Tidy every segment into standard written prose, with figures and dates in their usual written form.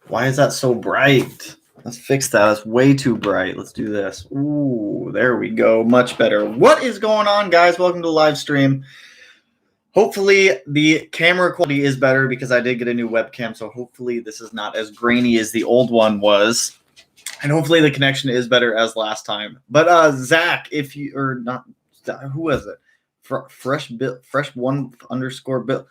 Why is that so bright? Let's fix that. That's way too bright. Let's do this. Ooh, there we go. Much better. What is going on, guys? Welcome to the live stream. Hopefully the camera quality is better because I did get a new webcam, so hopefully this is not as grainy as the old one was. And hopefully the connection is better as last time. But Zach, if you or not, who was it? Fresh one underscore Bill.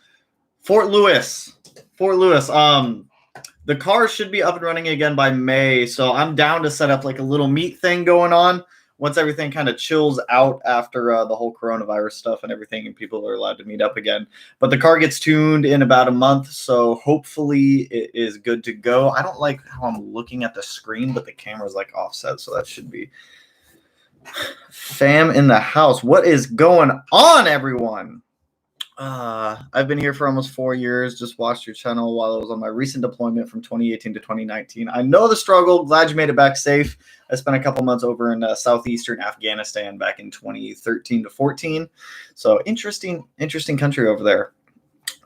Fort Lewis. The car should be up and running again by May, so I'm down to set up like a little meet thing going on once everything kind of chills out after the whole coronavirus stuff and everything, and people are allowed to meet up again. But the car gets tuned in about a month, so hopefully it is good to go. I don't like how I'm looking at the screen, but the camera's like offset, so that should be fam in the house. What is going on, everyone? I've been here for almost 4 years. Just watched your channel while I was on my recent deployment from 2018 to 2019. I know the struggle. Glad you made it back safe. I spent a couple months over in southeastern Afghanistan back in 2013 to 14. So interesting country over there.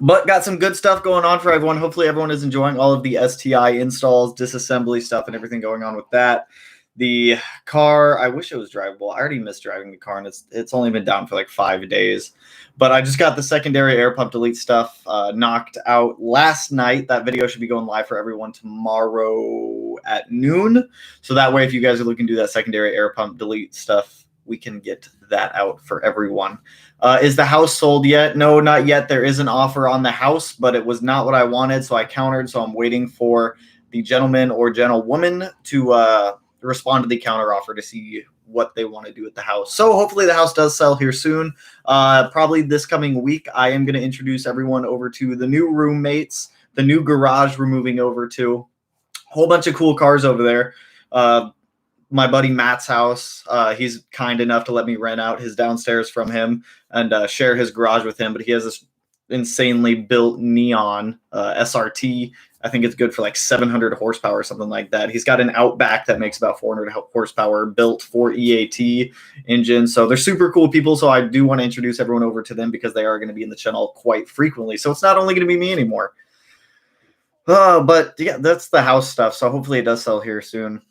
But got some good stuff going on for everyone. Hopefully everyone is enjoying all of the STI installs, disassembly stuff, and everything going on with that. The car, I wish it was drivable. I already missed driving the car, and it's only been down for like 5 days. But I just got the secondary air pump delete stuff knocked out last night. That video should be going live for everyone tomorrow at noon. So that way, if you guys are looking to do that secondary air pump delete stuff, we can get that out for everyone. Is the house sold yet? No, not yet. There is an offer on the house, but it was not what I wanted, so I countered. So I'm waiting for the gentleman or gentlewoman to respond to the counter offer to see what they want to do with the house. So hopefully the house does sell here soon. Probably this coming week, I am going to introduce everyone over to the new roommates, the new garage we're moving over to. Whole bunch of cool cars over there. My buddy Matt's house, he's kind enough to let me rent out his downstairs from him and share his garage with him. But he has this insanely built neon SRT. I think it's good for like 700 horsepower or something like that. He's got an Outback that makes about 400 horsepower built for EAT engine. So they're super cool people. So I do want to introduce everyone over to them because they are going to be in the channel quite frequently. So it's not only going to be me anymore. But yeah, that's the house stuff. So hopefully it does sell here soon.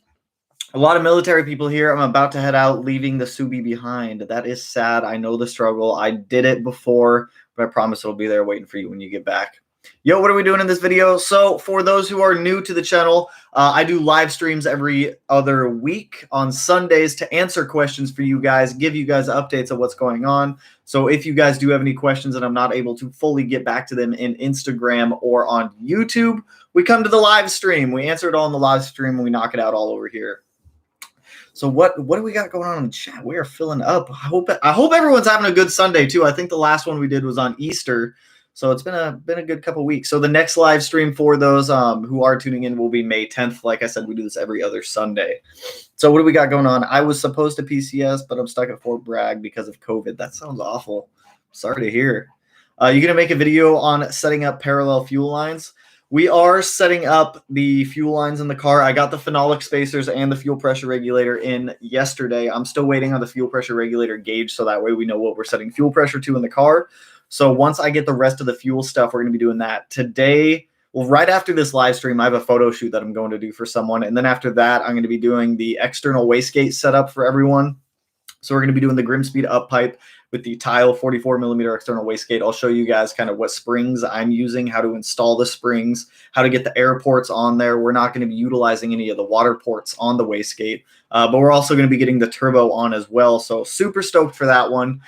A lot of military people here. I'm about to head out, leaving the Subi behind. That is sad. I know the struggle. I did it before, but I promise it'll be there waiting for you when you get back. Yo, what are we doing in this video? So for those who are new to the channel, I do live streams every other week on Sundays to answer questions for you guys, give you guys updates of what's going on. So if you guys do have any questions and I'm not able to fully get back to them in Instagram or on YouTube, we come to the live stream. We answer it all in the live stream and we knock it out all over here. So what do we got going on in the chat? We are filling up. I hope everyone's having a good Sunday too. I think the last one we did was on Easter. So it's been a good couple weeks. So the next live stream for those who are tuning in will be May 10th. Like I said, we do this every other Sunday. So what do we got going on? I was supposed to PCS, but I'm stuck at Fort Bragg because of COVID. That sounds awful. Sorry to hear. You're going to make a video on setting up parallel fuel lines. We are setting up the fuel lines in the car. I got the phenolic spacers and the fuel pressure regulator in yesterday. I'm still waiting on the fuel pressure regulator gauge, so that way we know what we're setting fuel pressure to in the car. So once I get the rest of the fuel stuff, we're going to be doing that today. Well, right after this live stream, I have a photo shoot that I'm going to do for someone. And then after that, I'm going to be doing the external wastegate setup for everyone. So we're going to be doing the Grimspeed up pipe with the tile 44 millimeter external wastegate. I'll show you guys kind of what springs I'm using, how to install the springs, how to get the air ports on there. We're not going to be utilizing any of the water ports on the wastegate, but we're also going to be getting the turbo on as well. So super stoked for that one.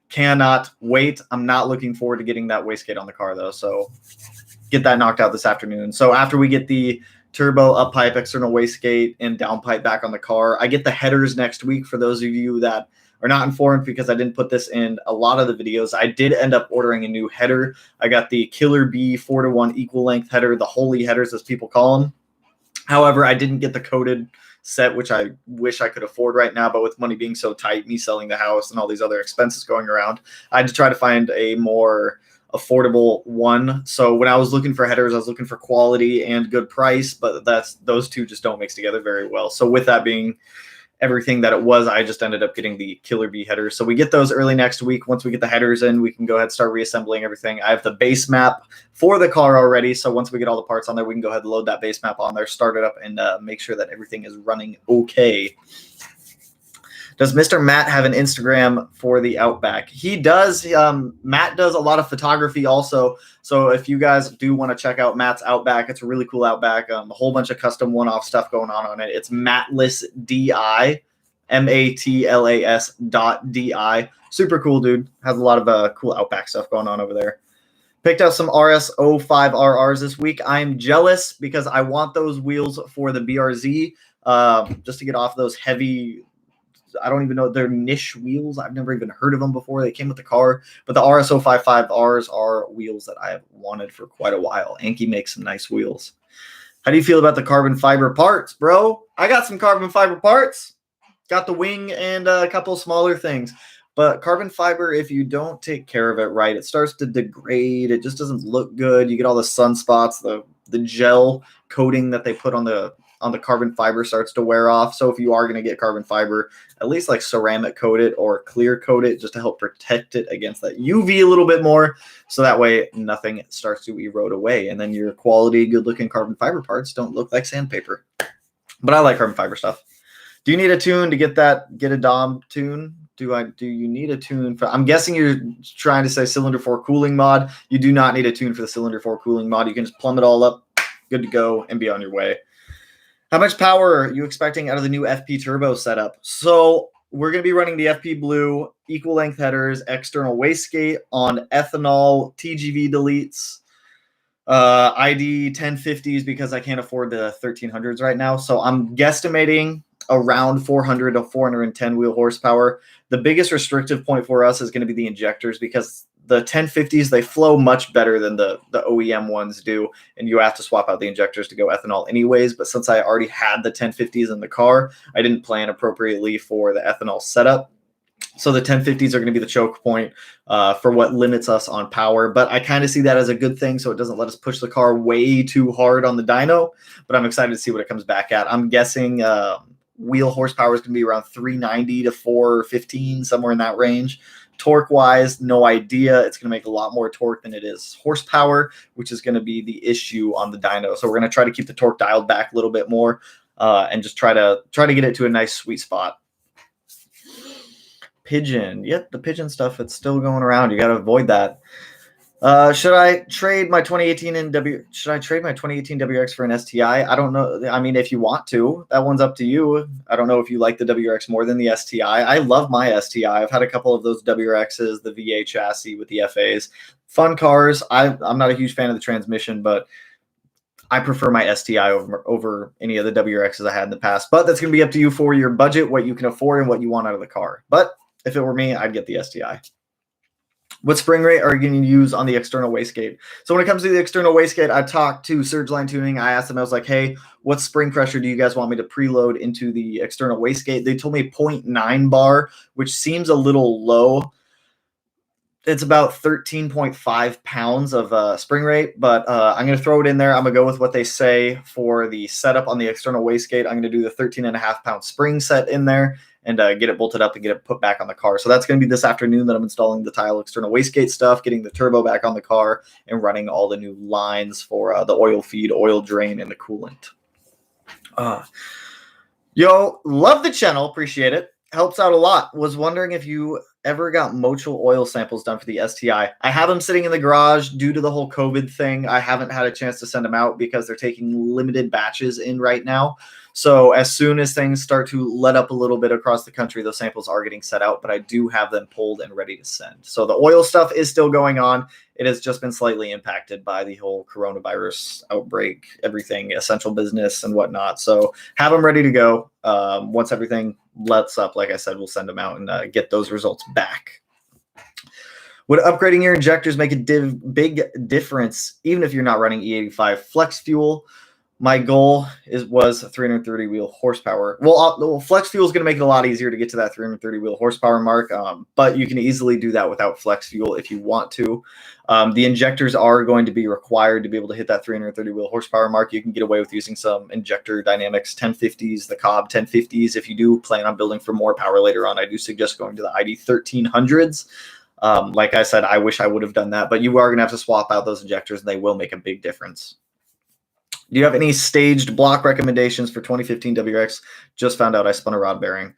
Cannot wait. I'm not looking forward to getting that wastegate on the car though. So get that knocked out this afternoon. So after we get the turbo up pipe, external wastegate, and downpipe back on the car, I get the headers next week. For those of you that are not informed, because I didn't put this in a lot of the videos, I did end up ordering a new header. I got the Killer B 4-to-1 equal length header, the holy headers as people call them. However, I didn't get the coated set, which I wish I could afford right now, but with money being so tight, me selling the house and all these other expenses going around, I had to try to find a more affordable one. So when I was looking for headers, I was looking for quality and good price, but those two just don't mix together very well. So with that being everything that it was. I just ended up getting the Killer Bee headers. So we get those early next week. Once we get the headers in, we can go ahead and start reassembling everything. I have the base map for the car already. So once we get all the parts on there, we can go ahead and load that base map on there, start it up, and make sure that everything is running okay. Does Mr. Matt have an Instagram for the Outback? He does. Matt does a lot of photography also. So if you guys do want to check out Matt's Outback, it's a really cool Outback. A whole bunch of custom one-off stuff going on it. It's Matlas DI, MATLAS.DI. Super cool, dude. Has a lot of cool Outback stuff going on over there. Picked up some RS05RRs this week. I'm jealous because I want those wheels for the BRZ just to get off those heavy, I don't even know, they're niche wheels. I've never even heard of them before. They came with the car, but the RS055Rs are wheels that I have wanted for quite a while. Anki makes some nice wheels. How do you feel about the carbon fiber parts, bro? I got some carbon fiber parts. Got the wing and a couple smaller things. But carbon fiber, if you don't take care of it right, it starts to degrade. It just doesn't look good. You get all the sunspots, the gel coating that they put on the carbon fiber starts to wear off. So if you are going to get carbon fiber, at least like ceramic coat it or clear coat it just to help protect it against that UV a little bit more. So that way nothing starts to erode away. And then your quality, good looking carbon fiber parts don't look like sandpaper. But I like carbon fiber stuff. Do you need a tune to get a Dom tune? Do you need a tune for, I'm guessing you're trying to say cylinder 4 cooling mod. You do not need a tune for the cylinder 4 cooling mod. You can just plumb it all up, good to go, and be on your way. How much power are you expecting out of the new FP Turbo setup? So we're going to be running the FP Blue, equal length headers, external wastegate on ethanol, TGV deletes, ID 1050s because I can't afford the 1300s right now. So I'm guesstimating around 400 to 410 wheel horsepower. The biggest restrictive point for us is going to be the injectors because the 1050s, they flow much better than the OEM ones do, and you have to swap out the injectors to go ethanol anyways. But since I already had the 1050s in the car, I didn't plan appropriately for the ethanol setup. So the 1050s are going to be the choke point for what limits us on power. But I kind of see that as a good thing, so it doesn't let us push the car way too hard on the dyno. But I'm excited to see what it comes back at. I'm guessing wheel horsepower is going to be around 390 to 415, somewhere in that range. Torque-wise, no idea. It's going to make a lot more torque than it is horsepower, which is going to be the issue on the dyno. So we're going to try to keep the torque dialed back a little bit more and just try to get it to a nice sweet spot. Pigeon. Yep, the pigeon stuff, it's still going around. You got to avoid that. Should I trade my 2018 WRX for an STI? I don't know. I mean, if you want to, that one's up to you. I don't know if you like the WRX more than the STI. I love my STI. I've had a couple of those WRXs, the VA chassis with the FAs. Fun cars. I'm not a huge fan of the transmission, but I prefer my STI over any of the WRXs I had in the past. But that's going to be up to you for your budget, what you can afford and what you want out of the car. But if it were me, I'd get the STI. What spring rate are you going to use on the external wastegate? So when it comes to the external wastegate, I talked to Surgeline Tuning. I asked them, I was like, hey, what spring pressure do you guys want me to preload into the external wastegate? They told me 0.9 bar, which seems a little low. It's about 13.5 pounds of spring rate, but I'm going to throw it in there. I'm going to go with what they say for the setup on the external wastegate. I'm going to do the 13.5 pound spring set in there and get it bolted up and get it put back on the car. So that's going to be this afternoon that I'm installing the tile external wastegate stuff, getting the turbo back on the car, and running all the new lines for the oil feed, oil drain, and the coolant. Yo, love the channel. Appreciate it. Helps out a lot. Was wondering if you ever got Mochel oil samples done for the STI. I have them sitting in the garage due to the whole COVID thing. I haven't had a chance to send them out because they're taking limited batches in right now. So as soon as things start to let up a little bit across the country, those samples are getting set out, but I do have them pulled and ready to send. So the oil stuff is still going on. It has just been slightly impacted by the whole coronavirus outbreak, everything, essential business and whatnot. So have them ready to go. Once everything lets up, like I said, we'll send them out and get those results back. Would upgrading your injectors make a big difference, even if you're not running E85 flex fuel? My goal was 330 wheel horsepower. Well, flex fuel is going to make it a lot easier to get to that 330 wheel horsepower mark, but you can easily do that without flex fuel if you want to. The injectors are going to be required to be able to hit that 330 wheel horsepower mark. You can get away with using some injector dynamics 1050s, the Cobb 1050s. If you do plan on building for more power later on, I do suggest going to the ID 1300s. Like I said, I wish I would have done that, but you are going to have to swap out those injectors, and they will make a big difference. Do you have any staged block recommendations for 2015 WRX? Just found out I spun a rod bearing.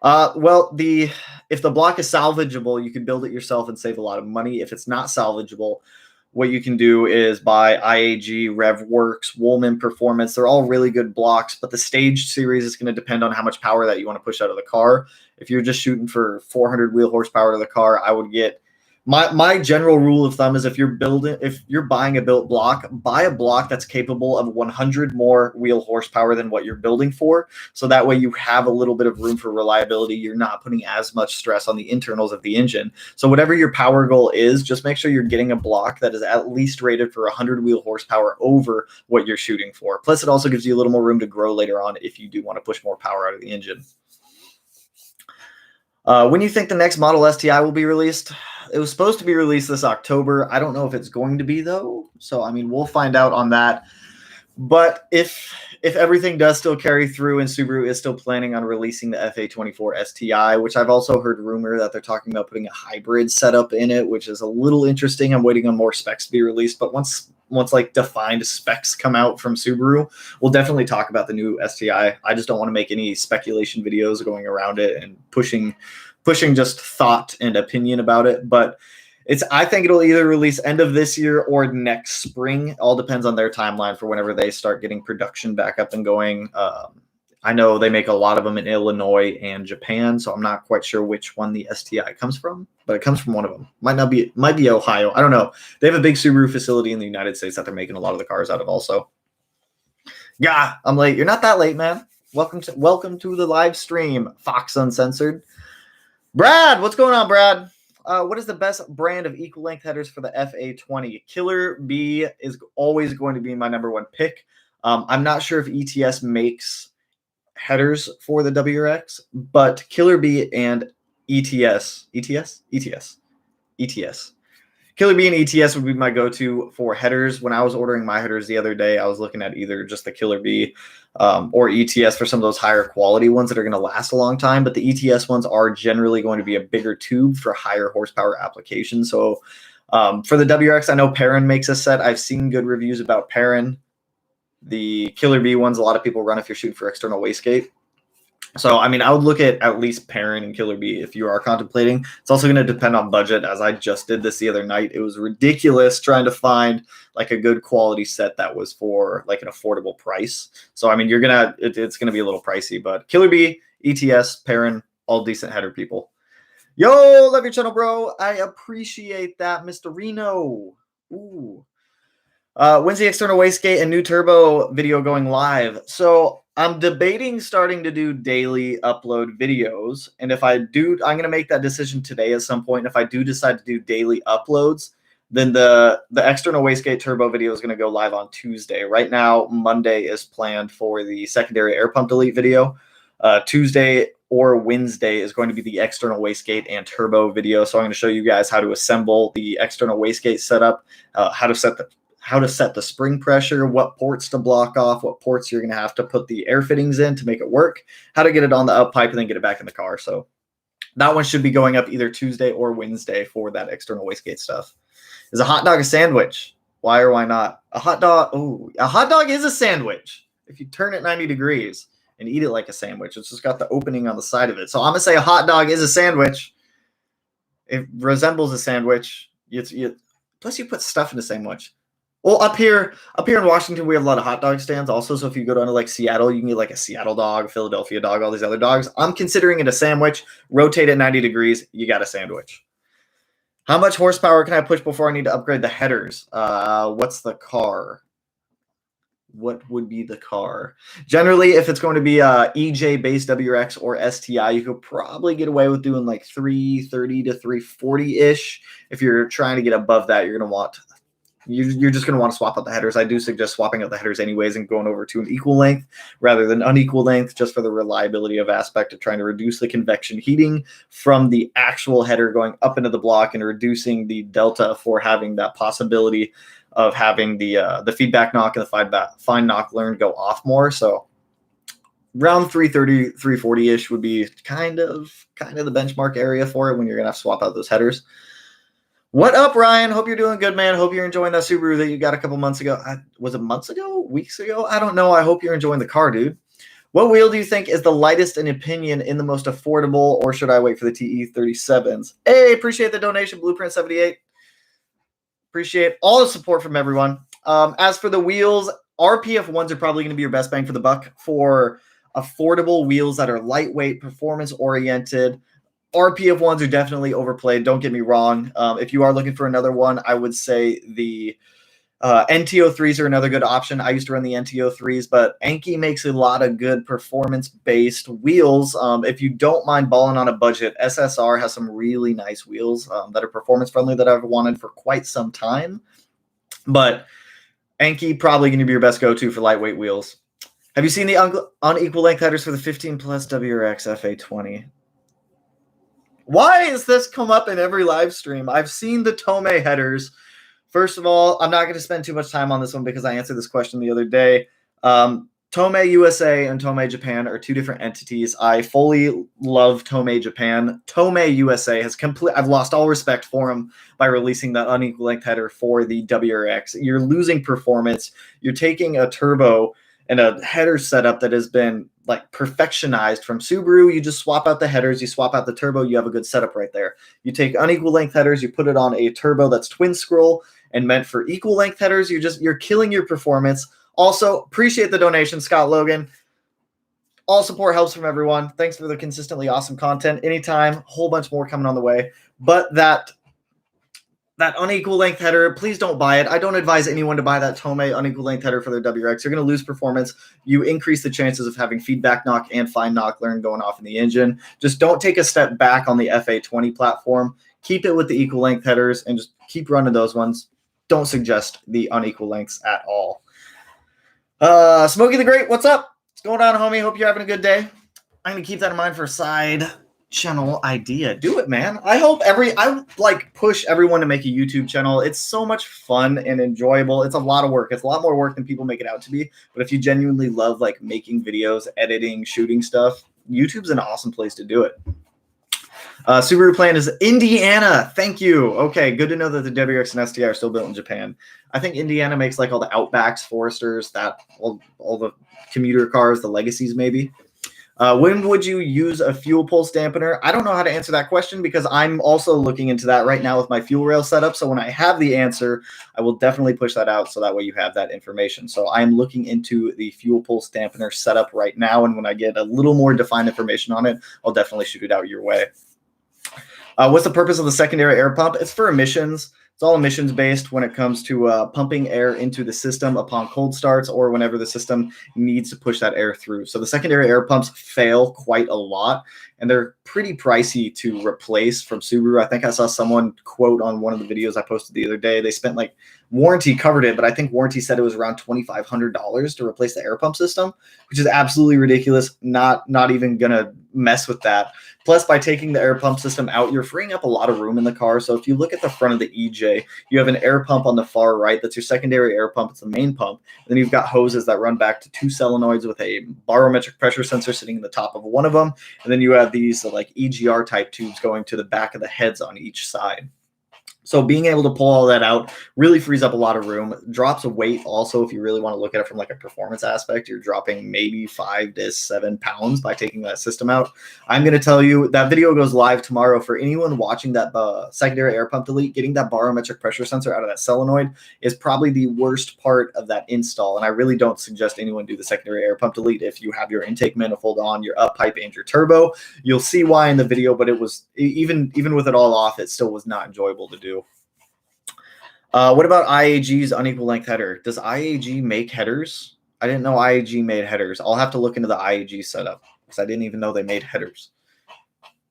Well, if the block is salvageable, you can build it yourself and save a lot of money. If it's not salvageable, what you can do is buy IAG, RevWorks, Woolman Performance. They're all really good blocks, but the staged series is going to depend on how much power that you want to push out of the car. If you're just shooting for 400 wheel horsepower to the car, I would get my general rule of thumb is if you're buying a built block, buy a block that's capable of 100 more wheel horsepower than what you're building for. So that way you have a little bit of room for reliability. You're not putting as much stress on the internals of the engine. So whatever your power goal is, just make sure you're getting a block that is at least rated for 100 wheel horsepower over what you're shooting for. Plus, it also gives you a little more room to grow later on if you do want to push more power out of the engine. When you think the next model STI will be released? It was supposed to be released this October. I don't know if it's going to be, though. So, I mean, we'll find out on that. But if everything does still carry through and Subaru is still planning on releasing the FA24 STI, which I've also heard rumor that they're talking about putting a hybrid setup in it, which is a little interesting. I'm waiting on more specs to be released. But once like defined specs come out from Subaru, we'll definitely talk about the new STI. I just don't want to make any speculation videos going around it and pushing just thought and opinion about it. But I think it'll either release end of this year or next spring. All depends on their timeline for whenever they start getting production back up and going. I know they make a lot of them in Illinois and Japan, so I'm not quite sure which one the STI comes from, but it comes from one of them. Might be Ohio. I don't know. They have a big Subaru facility in the United States that they're making a lot of the cars out of also. Yeah, I'm late. You're not that late, man. Welcome to the live stream, Fox Uncensored. Brad, what's going on, Brad? What is the best brand of equal length headers for the FA20? Killer B is always going to be my number one pick. I'm not sure if ETS makes headers for the WRX, but Killer B and ETS. Killer B and ETS would be my go-to for headers. When I was ordering my headers the other day, I was looking at either just the Killer B or ETS for some of those higher quality ones that are going to last a long time. But the ETS ones are generally going to be a bigger tube for higher horsepower applications. So for the WRX, I know Perrin makes a set. I've seen good reviews about Perrin. The Killer B ones, a lot of people run if you're shooting for external wastegate. So, I mean, I would look at least Perrin and Killer B if you are contemplating. It's also going to depend on budget, as I just did this the other night. It was ridiculous trying to find like a good quality set that was for like an affordable price. So, I mean, it's going to be a little pricey, but Killer B, ETS, Perrin, all decent header people. Yo, love your channel, bro. I appreciate that, Mr. Reno. Ooh. When's the external wastegate and new turbo video going live? So I'm debating starting to do daily upload videos. And if I do, I'm going to make that decision today at some point. If I do decide to do daily uploads, then the external wastegate turbo video is going to go live on Tuesday. Right now, Monday is planned for the secondary air pump delete video. Tuesday or Wednesday is going to be the external wastegate and turbo video. So I'm going to show you guys how to assemble the external wastegate setup, how to set the spring pressure, what ports to block off, what ports you're going to have to put the air fittings in to make it work, how to get it on the up pipe and then get it back in the car. So that one should be going up either Tuesday or Wednesday for that external wastegate stuff. Is a hot dog a sandwich? Why or why not? A hot dog is a sandwich if you turn it 90 degrees and eat it like a sandwich. It's just got the opening on the side of it. So I'm going to say a hot dog is a sandwich. It resembles a sandwich. Plus you put stuff in the sandwich. Well, up here in Washington, we have a lot of hot dog stands also. So if you go down to like Seattle, you can get like a Seattle dog, Philadelphia dog, all these other dogs. I'm considering it a sandwich. Rotate it 90 degrees. You got a sandwich. How much horsepower can I push before I need to upgrade the headers? What's the car? What would be the car? Generally, if it's going to be EJ-based WRX or STI, you could probably get away with doing like 330 to 340-ish. If you're trying to get above that, you're going to want you're just going to want to swap out the headers. I do suggest swapping out the headers anyways and going over to an equal length rather than unequal length, just for the reliability of aspect of trying to reduce the convection heating from the actual header going up into the block and reducing the delta for having that possibility of having the feedback knock and the fine knock learn go off more. So around 330, 340-ish would be kind of the benchmark area for it when you're going to have to swap out those headers. What up, Ryan? Hope you're doing good, man. Hope you're enjoying that Subaru that you got a couple months ago. Was it months ago? Weeks ago? I don't know. I hope you're enjoying the car, dude. What wheel do you think is the lightest in opinion in the most affordable, or should I wait for the TE37s? Hey, appreciate the donation, Blueprint78. Appreciate all the support from everyone. As for the wheels, RPF ones are probably going to be your best bang for the buck for affordable wheels that are lightweight, performance-oriented. RPF ones are definitely overplayed. Don't get me wrong. If you are looking for another one, I would say the NTO3s are another good option. I used to run the NTO3s, but Anki makes a lot of good performance-based wheels. If you don't mind balling on a budget, SSR has some really nice wheels that are performance-friendly that I've wanted for quite some time. But Anki probably going to be your best go-to for lightweight wheels. Have you seen the unequal length headers for the 15 plus WRX FA20? Why has this come up in every live stream? I've seen the Tomei headers. First of all, I'm not going to spend too much time on this one because I answered this question the other day. Tomei USA and Tomei Japan are two different entities. I fully love Tomei Japan. Tomei USA has I've lost all respect for them by releasing that unequal length header for the WRX. You're losing performance. You're taking a turbo and a header setup that has been like perfectionized from Subaru. You just swap out the headers, you swap out the turbo, you have a good setup right there. You take unequal length headers, you put it on a turbo that's twin scroll and meant for equal length headers. You're killing your performance. Also, appreciate the donation, Scott Logan. All support helps from everyone. Thanks for the consistently awesome content. Anytime, whole bunch more coming on the way. But that unequal length header, please don't buy it. I don't advise anyone to buy that Tomei unequal length header for their WRX. You're going to lose performance. You increase the chances of having feedback knock and fine knock learn going off in the engine. Just don't take a step back on the FA20 platform. Keep it with the equal length headers and just keep running those ones. Don't suggest the unequal lengths at all. Smokey the Great, what's up? What's going on, homie? Hope you're having a good day. I'm going to keep that in mind for a side channel idea. Do it, man. I push everyone to make a YouTube channel. It's so much fun and enjoyable. It's a lot of work. It's a lot more work than people make it out to be. But if you genuinely love like making videos, editing, shooting stuff, YouTube's an awesome place to do it. Subaru plan is Indiana. Thank you. Okay, good to know that the WRX and STI are still built in Japan. I think Indiana makes like all the Outbacks, Foresters, all the commuter cars, the Legacies maybe. When would you use a fuel pulse dampener? I don't know how to answer that question because I'm also looking into that right now with my fuel rail setup. So when I have the answer, I will definitely push that out so that way you have that information. So I'm looking into the fuel pulse dampener setup right now. And when I get a little more defined information on it, I'll definitely shoot it out your way. What's the purpose of the secondary air pump? It's for emissions. It's all emissions based when it comes to pumping air into the system upon cold starts or whenever the system needs to push that air through. So the secondary air pumps fail quite a lot, and they're pretty pricey to replace from Subaru. I think I saw someone quote on one of the videos I posted the other day. They spent like warranty covered it, but I think warranty said it was around $2,500 to replace the air pump system, which is absolutely ridiculous. Not even gonna mess with that. Plus, by taking the air pump system out, you're freeing up a lot of room in the car. So if you look at the front of the EJ, you have an air pump on the far right. That's your secondary air pump. It's the main pump. And then you've got hoses that run back to two solenoids with a barometric pressure sensor sitting in the top of one of them. And then you have these like EGR type tubes going to the back of the heads on each side. So being able to pull all that out really frees up a lot of room, drops weight also. If you really want to look at it from like a performance aspect, you're dropping maybe 5 to 7 pounds by taking that system out. I'm going to tell you that video goes live tomorrow. For anyone watching that secondary air pump delete, getting that barometric pressure sensor out of that solenoid is probably the worst part of that install. And I really don't suggest anyone do the secondary air pump delete if you have your intake manifold on, your up pipe, and your turbo. You'll see why in the video, but it was even with it all off, it still was not enjoyable to do. What about IAG's unequal length header? Does IAG make headers? I didn't know IAG made headers. I'll have to look into the IAG setup because I didn't even know they made headers.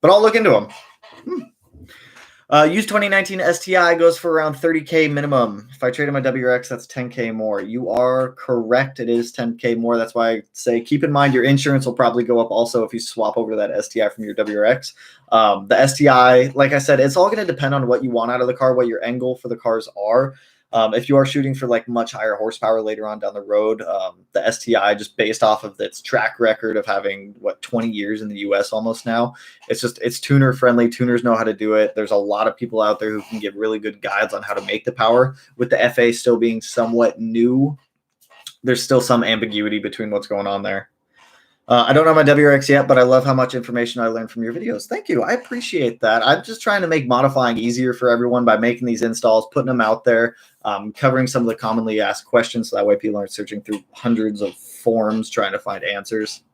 But I'll look into them. Used 2019 STI goes for around 30K minimum. If I trade in my WRX, that's 10K more. You are correct. It is 10K more. That's why I say keep in mind your insurance will probably go up also if you swap over to that STI from your WRX. The STI, like I said, it's all going to depend on what you want out of the car, what your end goal for the cars are. If you are shooting for like much higher horsepower later on down the road, the STI, just based off of its track record of having 20 years in the US almost now, it's tuner friendly. Tuners know how to do it. There's a lot of people out there who can give really good guides on how to make the power. With the FA still being somewhat new, there's still some ambiguity between what's going on there. I don't know my WRX yet, but I love how much information I learned from your videos. Thank you. I appreciate that. I'm just trying to make modifying easier for everyone by making these installs, putting them out there, covering some of the commonly asked questions so that way people aren't searching through hundreds of forums trying to find answers.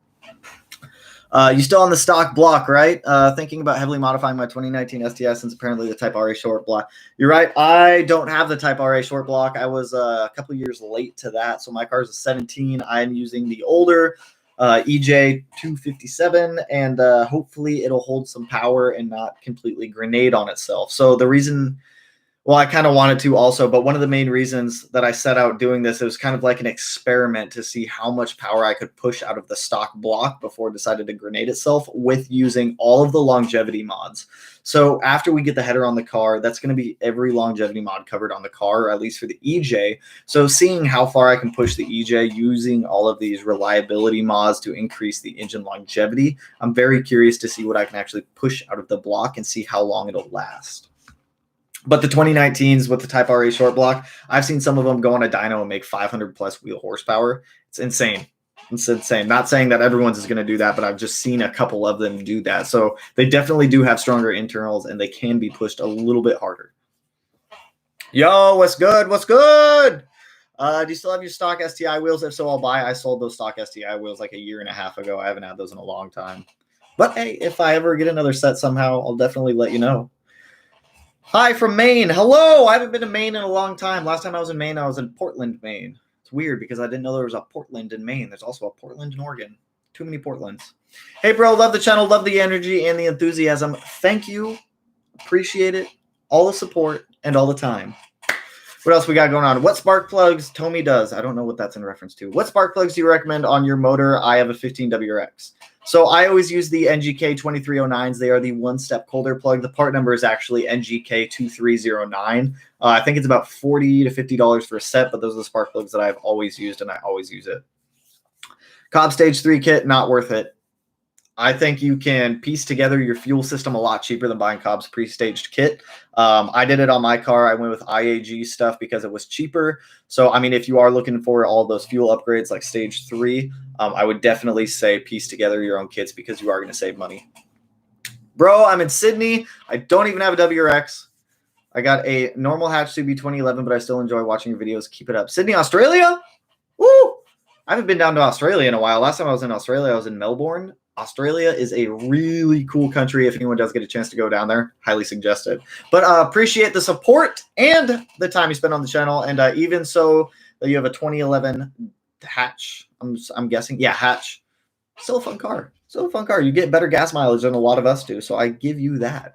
You still on the stock block, right? Thinking about heavily modifying my 2019 STS since apparently the Type RA short block. You're right. I don't have the Type RA short block. I was a couple years late to that. So my car is a 17. I'm using the older EJ 257, and hopefully it'll hold some power and not completely grenade on itself. So the reason, well, I kind of wanted to also, but one of the main reasons that I set out doing this, it was kind of like an experiment to see how much power I could push out of the stock block before it decided to grenade itself with using all of the longevity mods. So after we get the header on the car, that's going to be every longevity mod covered on the car, or at least for the EJ. So seeing how far I can push the EJ using all of these reliability mods to increase the engine longevity, I'm very curious to see what I can actually push out of the block and see how long it'll last. But the 2019s with the Type RA short block, I've seen some of them go on a dyno and make 500 plus wheel horsepower. It's insane. It's insane. Not saying that everyone's is going to do that, but I've just seen a couple of them do that. So they definitely do have stronger internals, and they can be pushed a little bit harder. Yo, what's good? What's good? Do you still have your stock STI wheels? If so, I'll buy. I sold those stock STI wheels like a year and a half ago. I haven't had those in a long time. But hey, if I ever get another set somehow, I'll definitely let you know. Hi from Maine. Hello. I haven't been to Maine in a long time. Last time I was in Maine, I was in Portland, Maine. It's weird because I didn't know there was a Portland in Maine. There's also a Portland in Oregon. Too many Portlands. Hey, bro. Love the channel. Love the energy and the enthusiasm. Thank you. Appreciate it. All the support and all the time. What else we got going on? What spark plugs Tomy does? I don't know what that's in reference to. What spark plugs do you recommend on your motor? I have a 15 WRX. So I always use the NGK 2309s. They are the one-step colder plug. The part number is actually NGK 2309. I think it's about $40 to $50 for a set, but those are the spark plugs that I've always used, and I always use it. Cobb Stage 3 kit, not worth it. I think you can piece together your fuel system a lot cheaper than buying Cobb's pre-staged kit. I did it on my car. I went with IAG stuff because it was cheaper. So, I mean, if you are looking for all those fuel upgrades like Stage 3, I would definitely say piece together your own kits because you are going to save money. Bro, I'm in Sydney. I don't even have a WRX. I got a normal hatch Subi 2011, but I still enjoy watching your videos. Keep it up. Sydney, Australia? Woo! I haven't been down to Australia in a while. Last time I was in Australia, I was in Melbourne. Australia is a really cool country. If anyone does get a chance to go down there, highly suggest it. But appreciate the support and the time you spend on the channel. And even so, that you have a 2011 hatch. I'm guessing. Yeah, hatch. Still a fun car. Still a fun car. You get better gas mileage than a lot of us do. So I give you that.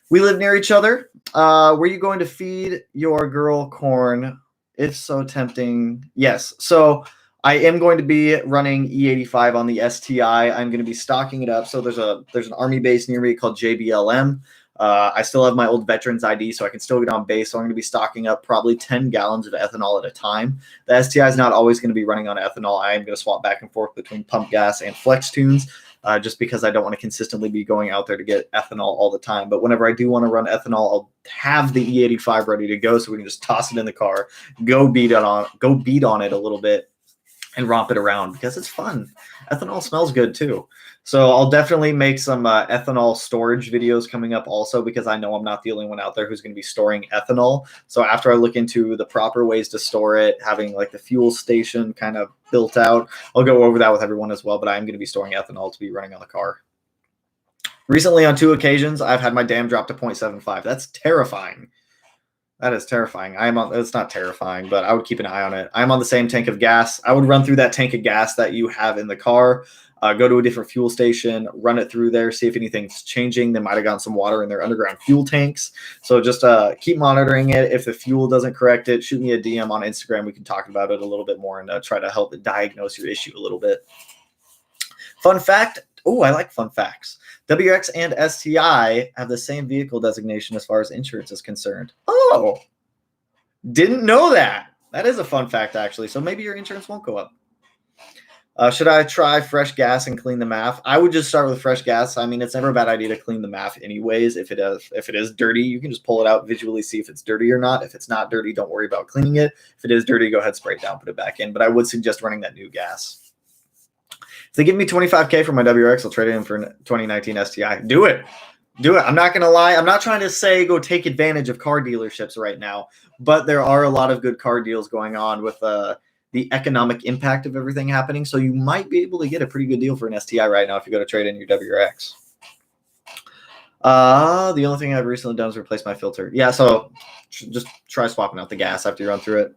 We live near each other. Were you going to feed your girl corn? If so, tempting. Yes. So I am going to be running E85 on the STI. I'm going to be stocking it up. So there's an army base near me called JBLM. I still have my old veterans ID, so I can still get on base. So I'm going to be stocking up probably 10 gallons of ethanol at a time. The STI is not always going to be running on ethanol. I am going to swap back and forth between pump gas and flex tunes, just because I don't want to consistently be going out there to get ethanol all the time. But whenever I do want to run ethanol, I'll have the E85 ready to go, so we can just toss it in the car, go beat on it a little bit, and romp it around because it's fun. Ethanol smells good too. So I'll definitely make some ethanol storage videos coming up also, because I know I'm not the only one out there who's going to be storing ethanol. So after I look into the proper ways to store it, having like the fuel station kind of built out, I'll go over that with everyone as well. But I'm going to be storing ethanol to be running on the car. Recently, on 2 occasions, I've had my dam drop to 0.75. That's terrifying. That is terrifying. It's not terrifying, but I would keep an eye on it. I'm on the same tank of gas. I would run through that tank of gas that you have in the car. Go to a different fuel station, run it through there, see if anything's changing. They might have gotten some water in their underground fuel tanks. So just keep monitoring it. If the fuel doesn't correct it, shoot me a DM on Instagram. We can talk about it a little bit more and try to help diagnose your issue a little bit. Fun fact. Oh, I like fun facts. WRX and STI have the same vehicle designation as far as insurance is concerned. Oh, didn't know that. That is a fun fact, actually. So maybe your insurance won't go up. Should I try fresh gas and clean the MAF? I would just start with fresh gas. I mean, it's never a bad idea to clean the MAF anyways. If it is dirty, you can just pull it out, visually see if it's dirty or not. If it's not dirty, don't worry about cleaning it. If it is dirty, go ahead, spray it down, put it back in. But I would suggest running that new gas. If they give me $25K for my WRX, I'll trade it in for 2019 STI. Do it. Do it. I'm not going to lie. I'm not trying to say go take advantage of car dealerships right now, but there are a lot of good car deals going on with the economic impact of everything happening. So you might be able to get a pretty good deal for an STI right now if you go to trade in your WRX. The only thing I've recently done is replace my filter. Yeah, so just try swapping out the gas after you run through it.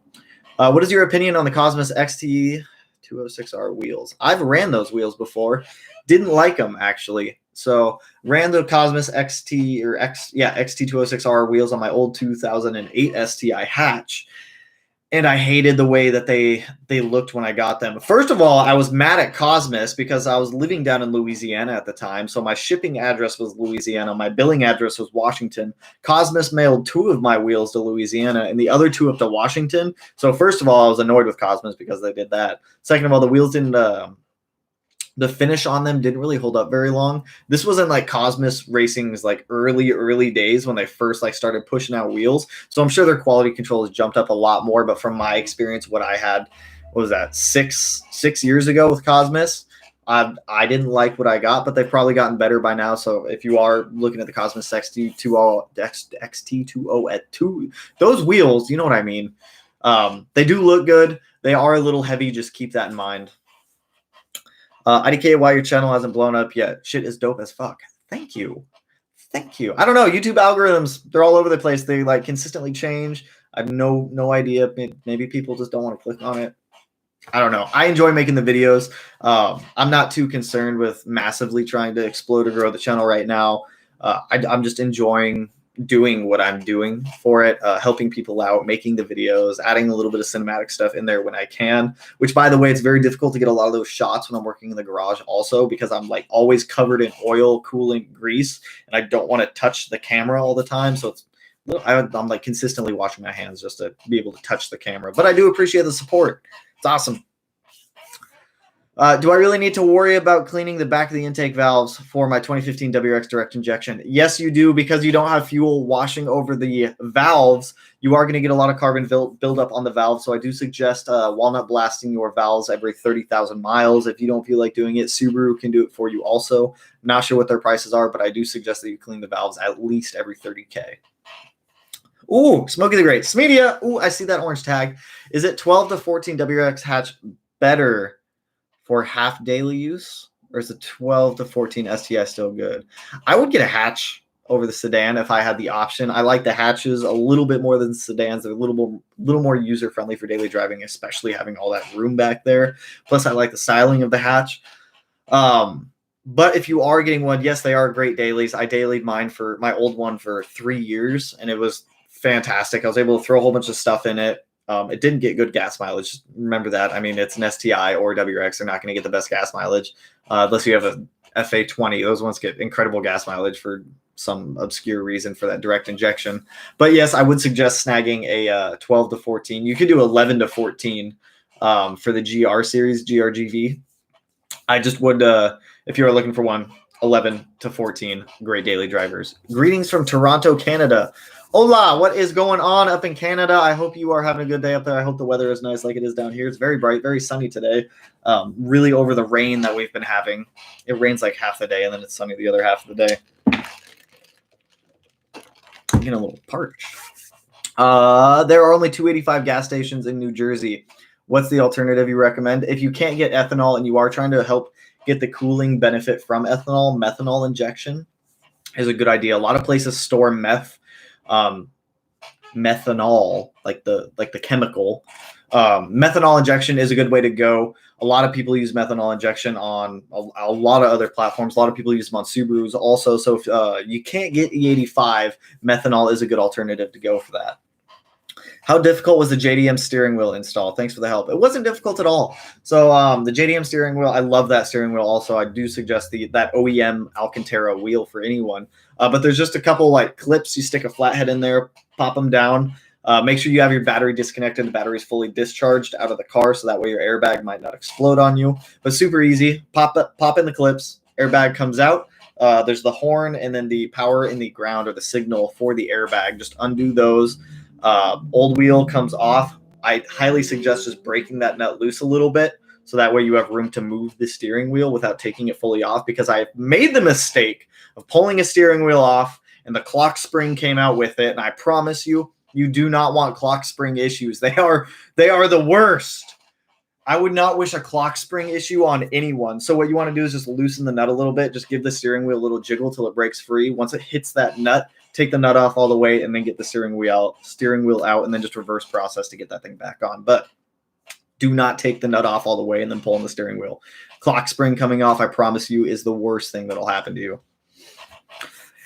What is your opinion on the Cosmos XT206R wheels? I've ran those wheels before. Didn't like them, actually. So ran the Cosmos XT206R wheels on my old 2008 STI hatch. And I hated the way that they looked when I got them. First of all, I was mad at Cosmos because I was living down in Louisiana at the time. So my shipping address was Louisiana. My billing address was Washington. Cosmos mailed 2 of my wheels to Louisiana and the other 2 up to Washington. So first of all, I was annoyed with Cosmos because they did that. Second of all, the wheels didn't... the finish on them didn't really hold up very long. This was in like Cosmos Racing's like early days when they first like started pushing out wheels. So I'm sure their quality control has jumped up a lot more. But from my experience, what I had, what was that, six years ago with Cosmos, I didn't like what I got, but they've probably gotten better by now. So if you are looking at the Cosmos XT20 at 2, those wheels, you know what I mean? They do look good. They are a little heavy. Just keep that in mind. IDK, why your channel hasn't blown up yet? Shit is dope as fuck. Thank you. Thank you. I don't know. YouTube algorithms, they're all over the place. They like consistently change. I have no idea. Maybe people just don't want to click on it. I don't know. I enjoy making the videos. I'm not too concerned with massively trying to explode or grow the channel right now. I'm just enjoying doing what I'm doing for it, helping people out, making the videos, adding a little bit of cinematic stuff in there when I can, which by the way, it's very difficult to get a lot of those shots when I'm working in the garage also, because I'm like always covered in oil, coolant, grease, and I don't want to touch the camera all the time. So it's, I'm like consistently washing my hands just to be able to touch the camera, but I do appreciate the support. It's awesome. Do I really need to worry about cleaning the back of the intake valves for my 2015 WRX direct injection? Yes, you do, because you don't have fuel washing over the valves. You are going to get a lot of carbon buildup on the valve, so I do suggest walnut blasting your valves every 30,000 miles. If you don't feel like doing it, Subaru can do it for you also. Not sure what their prices are, but I do suggest that you clean the valves at least every 30K. Ooh, Smokey the Great. Smeedia. Ooh, I see that orange tag. Is it 12 to 14 WRX hatch better for half daily use, or is the 12 to 14 STI still good? I would get a hatch over the sedan if I had the option. I like the hatches a little bit more than sedans. They're a little more user-friendly for daily driving, especially having all that room back there. Plus, I like the styling of the hatch. But if you are getting one, yes, they are great dailies. I dailied mine for my old one for 3 years, and it was fantastic. I was able to throw a whole bunch of stuff in it. It didn't get good gas mileage. Just remember that. I mean, it's an STI or WRX. They're not going to get the best gas mileage unless you have a FA20. Those ones get incredible gas mileage for some obscure reason for that direct injection. But yes, I would suggest snagging a 12 to 14. You could do 11 to 14 for the GR series, GRGV. I just would, if you are looking for one, 11 to 14 great daily drivers. Greetings from Toronto, Canada. Hola, what is going on up in Canada? I hope you are having a good day up there. I hope the weather is nice like it is down here. It's very bright, very sunny today. Really over the rain that we've been having. It rains like half the day, and then it's sunny the other half of the day. I'm getting a little parched. There are only 285 gas stations in New Jersey. What's the alternative you recommend? If you can't get ethanol and you are trying to help get the cooling benefit from ethanol, methanol injection is a good idea. A lot of places store methanol, like the chemical. Methanol injection is a good way to go. A lot of people use methanol injection on a lot of other platforms. A lot of people use them on Subarus also. So if you can't get E85, methanol is a good alternative to go for that. How difficult was the JDM steering wheel install? Thanks for the help. It wasn't difficult at all. So the JDM steering wheel, I love that steering wheel. Also, I do suggest that OEM Alcantara wheel for anyone. But there's just a couple like clips. You stick a flathead in there, pop them down. Make sure you have your battery disconnected. The battery is fully discharged out of the car, so that way your airbag might not explode on you. But super easy. Pop in the clips. Airbag comes out. There's the horn and then the power in the ground or the signal for the airbag. Just undo those. Old wheel comes off. I highly suggest just breaking that nut loose a little bit so that way you have room to move the steering wheel without taking it fully off, because I made the mistake of pulling a steering wheel off and the clock spring came out with it. And I promise you, you do not want clock spring issues. They are the worst. I would not wish a clock spring issue on anyone. So what you want to do is just loosen the nut a little bit. Just give the steering wheel a little jiggle till it breaks free. Once it hits that nut, take the nut off all the way and then get the steering wheel out and then just reverse process to get that thing back on. But do not take the nut off all the way and then pull on the steering wheel. Clock spring coming off, I promise you, is the worst thing that'll happen to you.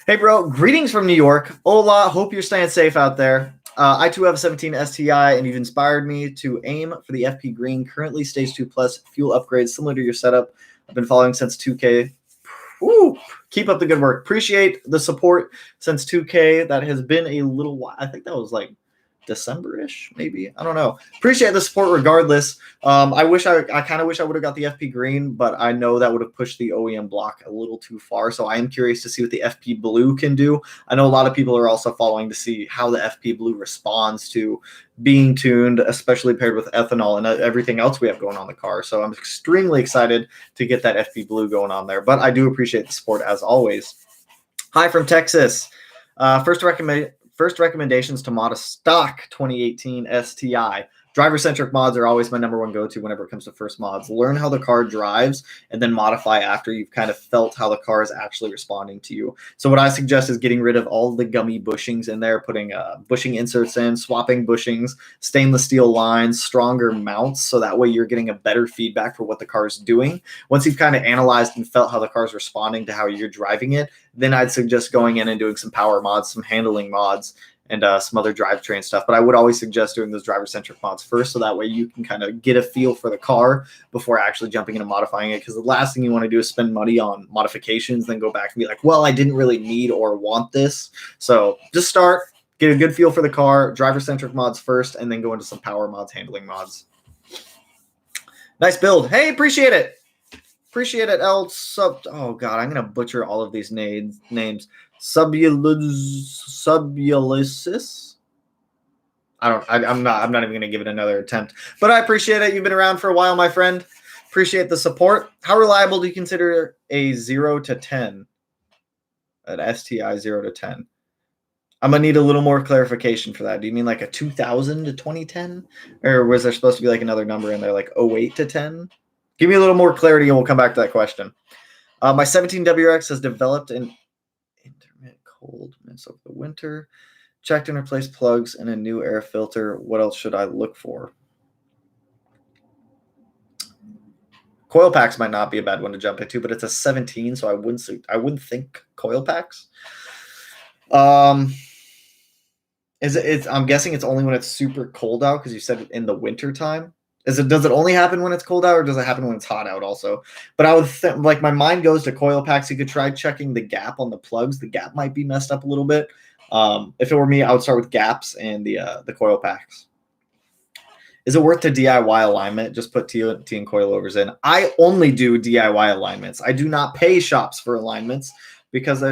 Hey, bro, greetings from New York. Hola, hope you're staying safe out there. I too have a 17 STI, and you've inspired me to aim for the FP Green. Currently, Stage 2 Plus fuel upgrades similar to your setup. I've been following since 2K. Woo! Keep up the good work. Appreciate the support since 2K. That has been a little while. I think that was like December-ish, maybe. I don't know. Appreciate the support regardless. I kind of wish I would have got the FP Green, but I know that would have pushed the OEM block a little too far. So I am curious to see what the FP Blue can do. I know a lot of people are also following to see how the FP Blue responds to being tuned, especially paired with ethanol and everything else we have going on in the car. So I'm extremely excited to get that FP Blue going on there. But I do appreciate the support as always. Hi from Texas. First recommendations to mod a stock 2018 STI. Driver-centric mods are always my number one go-to whenever it comes to first mods. Learn how the car drives and then modify after you've kind of felt how the car is actually responding to you. So what I suggest is getting rid of all the gummy bushings in there, putting bushing inserts in, swapping bushings, stainless steel lines, stronger mounts, so that way you're getting a better feedback for what the car is doing. Once you've kind of analyzed and felt how the car is responding to how you're driving it, then I'd suggest going in and doing some power mods, some handling mods, and some other drivetrain stuff. But I would always suggest doing those driver-centric mods first, so that way you can kind of get a feel for the car before actually jumping in and modifying it, because the last thing you want to do is spend money on modifications, then go back and be like, well, I didn't really need or want this. So just start, get a good feel for the car, driver-centric mods first, and then go into some power mods, handling mods. Nice build. Hey, appreciate it. Appreciate it, oh, God, I'm going to butcher all of these names. Subulysis. I'm not even going to give it another attempt, but I appreciate it. You've been around for a while, my friend. Appreciate the support. How reliable do you consider a 0 to 10? An STI 0 to 10. I'm going to need a little more clarification for that. Do you mean like a 2000 to 2010? Or was there supposed to be like another number in there, like 08 to 10? Give me a little more clarity and we'll come back to that question. My 17WX has developed an intermittent coldness over the winter. Checked and replaced plugs and a new air filter. What else should I look for? Coil packs might not be a bad one to jump into, but it's a 17, so I wouldn't think coil packs. I'm guessing it's only when it's super cold out, because you said in the winter time. Does it only happen when it's cold out, or does it happen when it's hot out also? But I would like, my mind goes to coil packs. You could try checking the gap on the plugs. The gap might be messed up a little bit. If it were me, I would start with gaps and the coil packs. Is it worth to DIY alignment? Just put T and coilovers in. I only do DIY alignments. I do not pay shops for alignments, because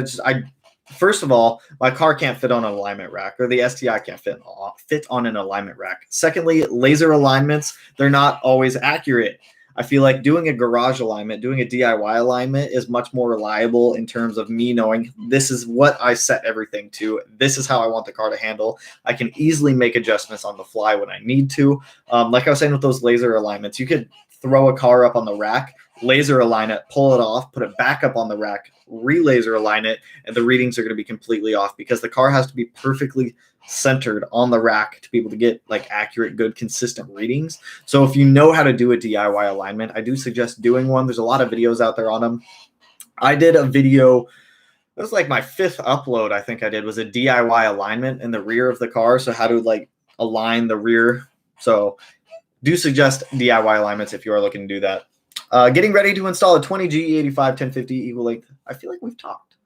first of all, my car can't fit on an alignment rack, or the STI can't fit on an alignment rack. Secondly, laser alignments, they're not always accurate. I feel like doing a garage alignment, doing a DIY alignment is much more reliable in terms of me knowing this is what I set everything to. This is how I want the car to handle. I can easily make adjustments on the fly when I need to. Like I was saying with those laser alignments, you could throw a car up on the rack, laser align it, pull it off, put it back up on the rack, re-laser align it, and the readings are going to be completely off because the car has to be perfectly centered on the rack to be able to get like accurate, good, consistent readings. So if you know how to do a DIY alignment, I do suggest doing one. There's a lot of videos out there on them. I did a video, it was like my 5th upload, I think I did, was a DIY alignment in the rear of the car. So how to like align the rear. So do suggest DIY alignments if you are looking to do that. Getting ready to install a 20G 85 1050 equal length. I feel like we've talked.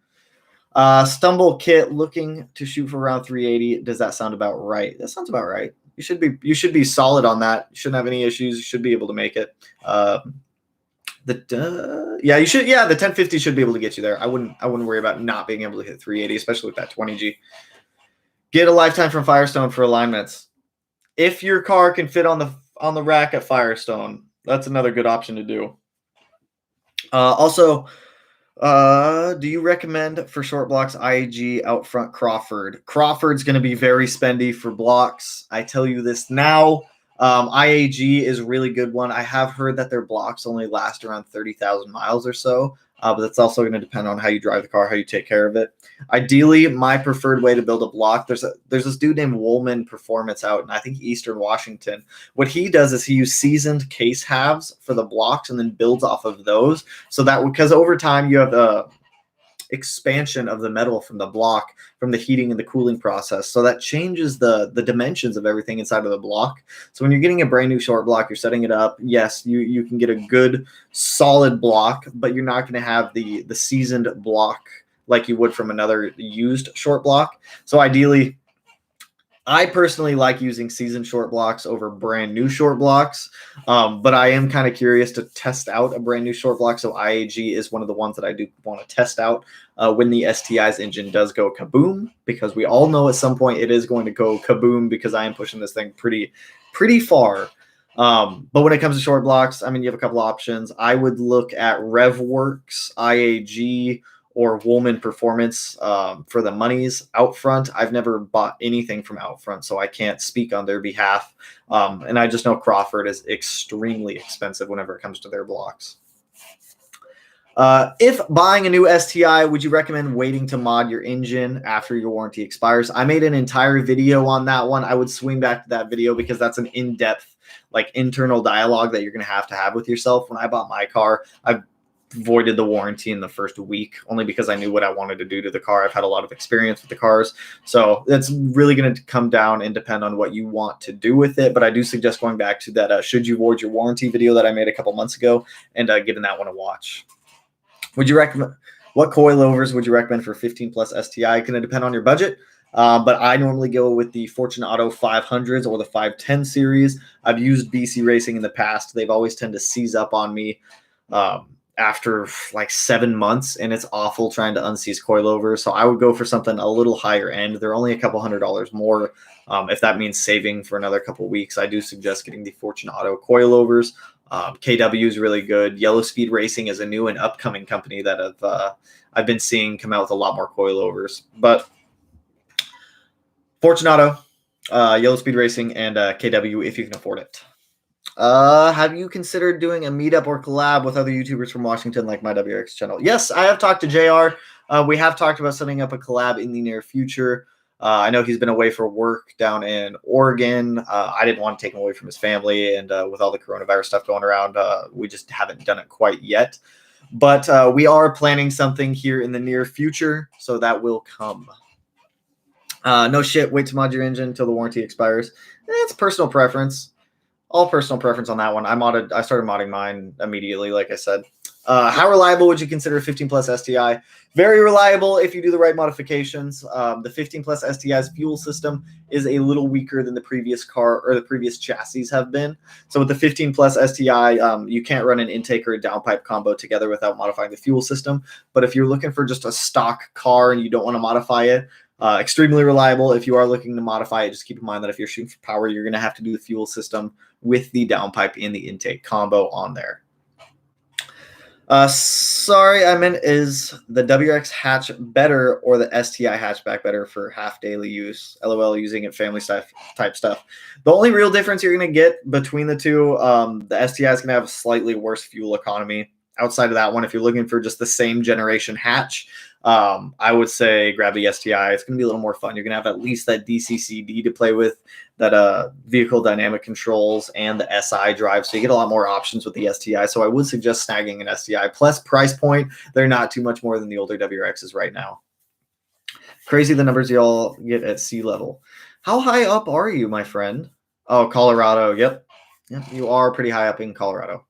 Stumble kit, looking to shoot for around 380. Does that sound about right? That sounds about right. You should be solid on that. You shouldn't have any issues. You should be able to make it. Yeah, you should. Yeah, the 1050 should be able to get you there. I wouldn't worry about not being able to hit 380, especially with that 20G. Get a lifetime from Firestone for alignments. If your car can fit on the rack at Firestone, that's another good option to do. Also, do you recommend for short blocks IAG out front Crawford? Crawford's going to be very spendy for blocks. I tell you this now. IAG is a really good one. I have heard that their blocks only last around 30,000 miles or so, but that's also going to depend on how you drive the car, how you take care of it. Ideally, my preferred way to build a block, there's this dude named Woolman Performance out in, I think, Eastern Washington. What he does is he uses seasoned case halves for the blocks and then builds off of those. So that, because over time you have a expansion of the metal from the block from the heating and the cooling process, so that changes the dimensions of everything inside of the block. So when you're getting a brand new short block, you're setting it up, yes, you can get a good solid block, but you're not going to have the seasoned block like you would from another used short block. So ideally, I personally like using seasoned short blocks over brand new short blocks, but I am kind of curious to test out a brand new short block. So IAG is one of the ones that I do want to test out when the STI's engine does go kaboom, because we all know at some point it is going to go kaboom because I am pushing this thing pretty far. But when it comes to short blocks, I mean, you have a couple options. I would look at RevWorks, IAG, or Woolman Performance for the monies out front. I've never bought anything from out front, so I can't speak on their behalf. And I just know Crawford is extremely expensive whenever it comes to their blocks. If buying a new STI, would you recommend waiting to mod your engine after your warranty expires? I made an entire video on that one. I would swing back to that video because that's an in-depth, like, internal dialogue that you're going to have with yourself. When I bought my car, I've voided the warranty in the first week only because I knew what I wanted to do to the car. I've had a lot of experience with the cars, so it's really going to come down and depend on what you want to do with it. But I do suggest going back to that should you void your warranty video that I made a couple months ago and giving that one a watch. Would you recommend, what coilovers would you recommend for 15 plus STI? Going to depend on your budget. But I normally go with the Fortunato 500s or the 510 series. I've used BC Racing in the past. They've always tend to seize up on me after like 7 months, and it's awful trying to unseize coilovers. So I would go for something a little higher end. They're only a couple $100 more. If that means saving for another couple weeks, I do suggest getting the Fortunato coilovers. KW is really good. Yellow Speed Racing is a new and upcoming company that I've been seeing come out with a lot more coilovers. But Fortunato, Yellow Speed Racing, and KW if you can afford it. Have you considered doing a meetup or collab with other YouTubers from Washington like my WRX channel? Yes, I have talked to JR. We have talked about setting up a collab in the near future. I know he's been away for work down in Oregon. I didn't want to take him away from his family, and with all the coronavirus stuff going around, we just haven't done it quite yet. But we are planning something here in the near future, so that will come. No shit, wait to mod your engine until the warranty expires. It's personal preference. All personal preference on that one. I started modding mine immediately, like I said. How reliable would you consider 15 plus STI? Very reliable if you do the right modifications. The 15 plus STI's fuel system is a little weaker than the previous car or the previous chassis have been. So with the 15 plus STI, you can't run an intake or a downpipe combo together without modifying the fuel system. But if you're looking for just a stock car and you don't want to modify it, extremely reliable. If you are looking to modify it, just keep in mind that if you're shooting for power, you're going to have to do the fuel system with the downpipe and the intake combo on there. Sorry, I meant is the WX hatch better or the STI hatchback better for half daily use? LOL, using it family type stuff. The only real difference you're going to get between the two, the STI is going to have a slightly worse fuel economy. Outside of that one, if you're looking for just the same generation hatch, I would say grab the STI. It's going to be a little more fun. You're going to have at least that DCCD to play with, that vehicle dynamic controls, and the SI drive. So you get a lot more options with the STI. So I would suggest snagging an STI. Plus price point, they're not too much more than the older WRXs right now. Crazy the numbers y'all get at sea level. How high up are you, my friend? Oh, Colorado. Yep. You are pretty high up in Colorado.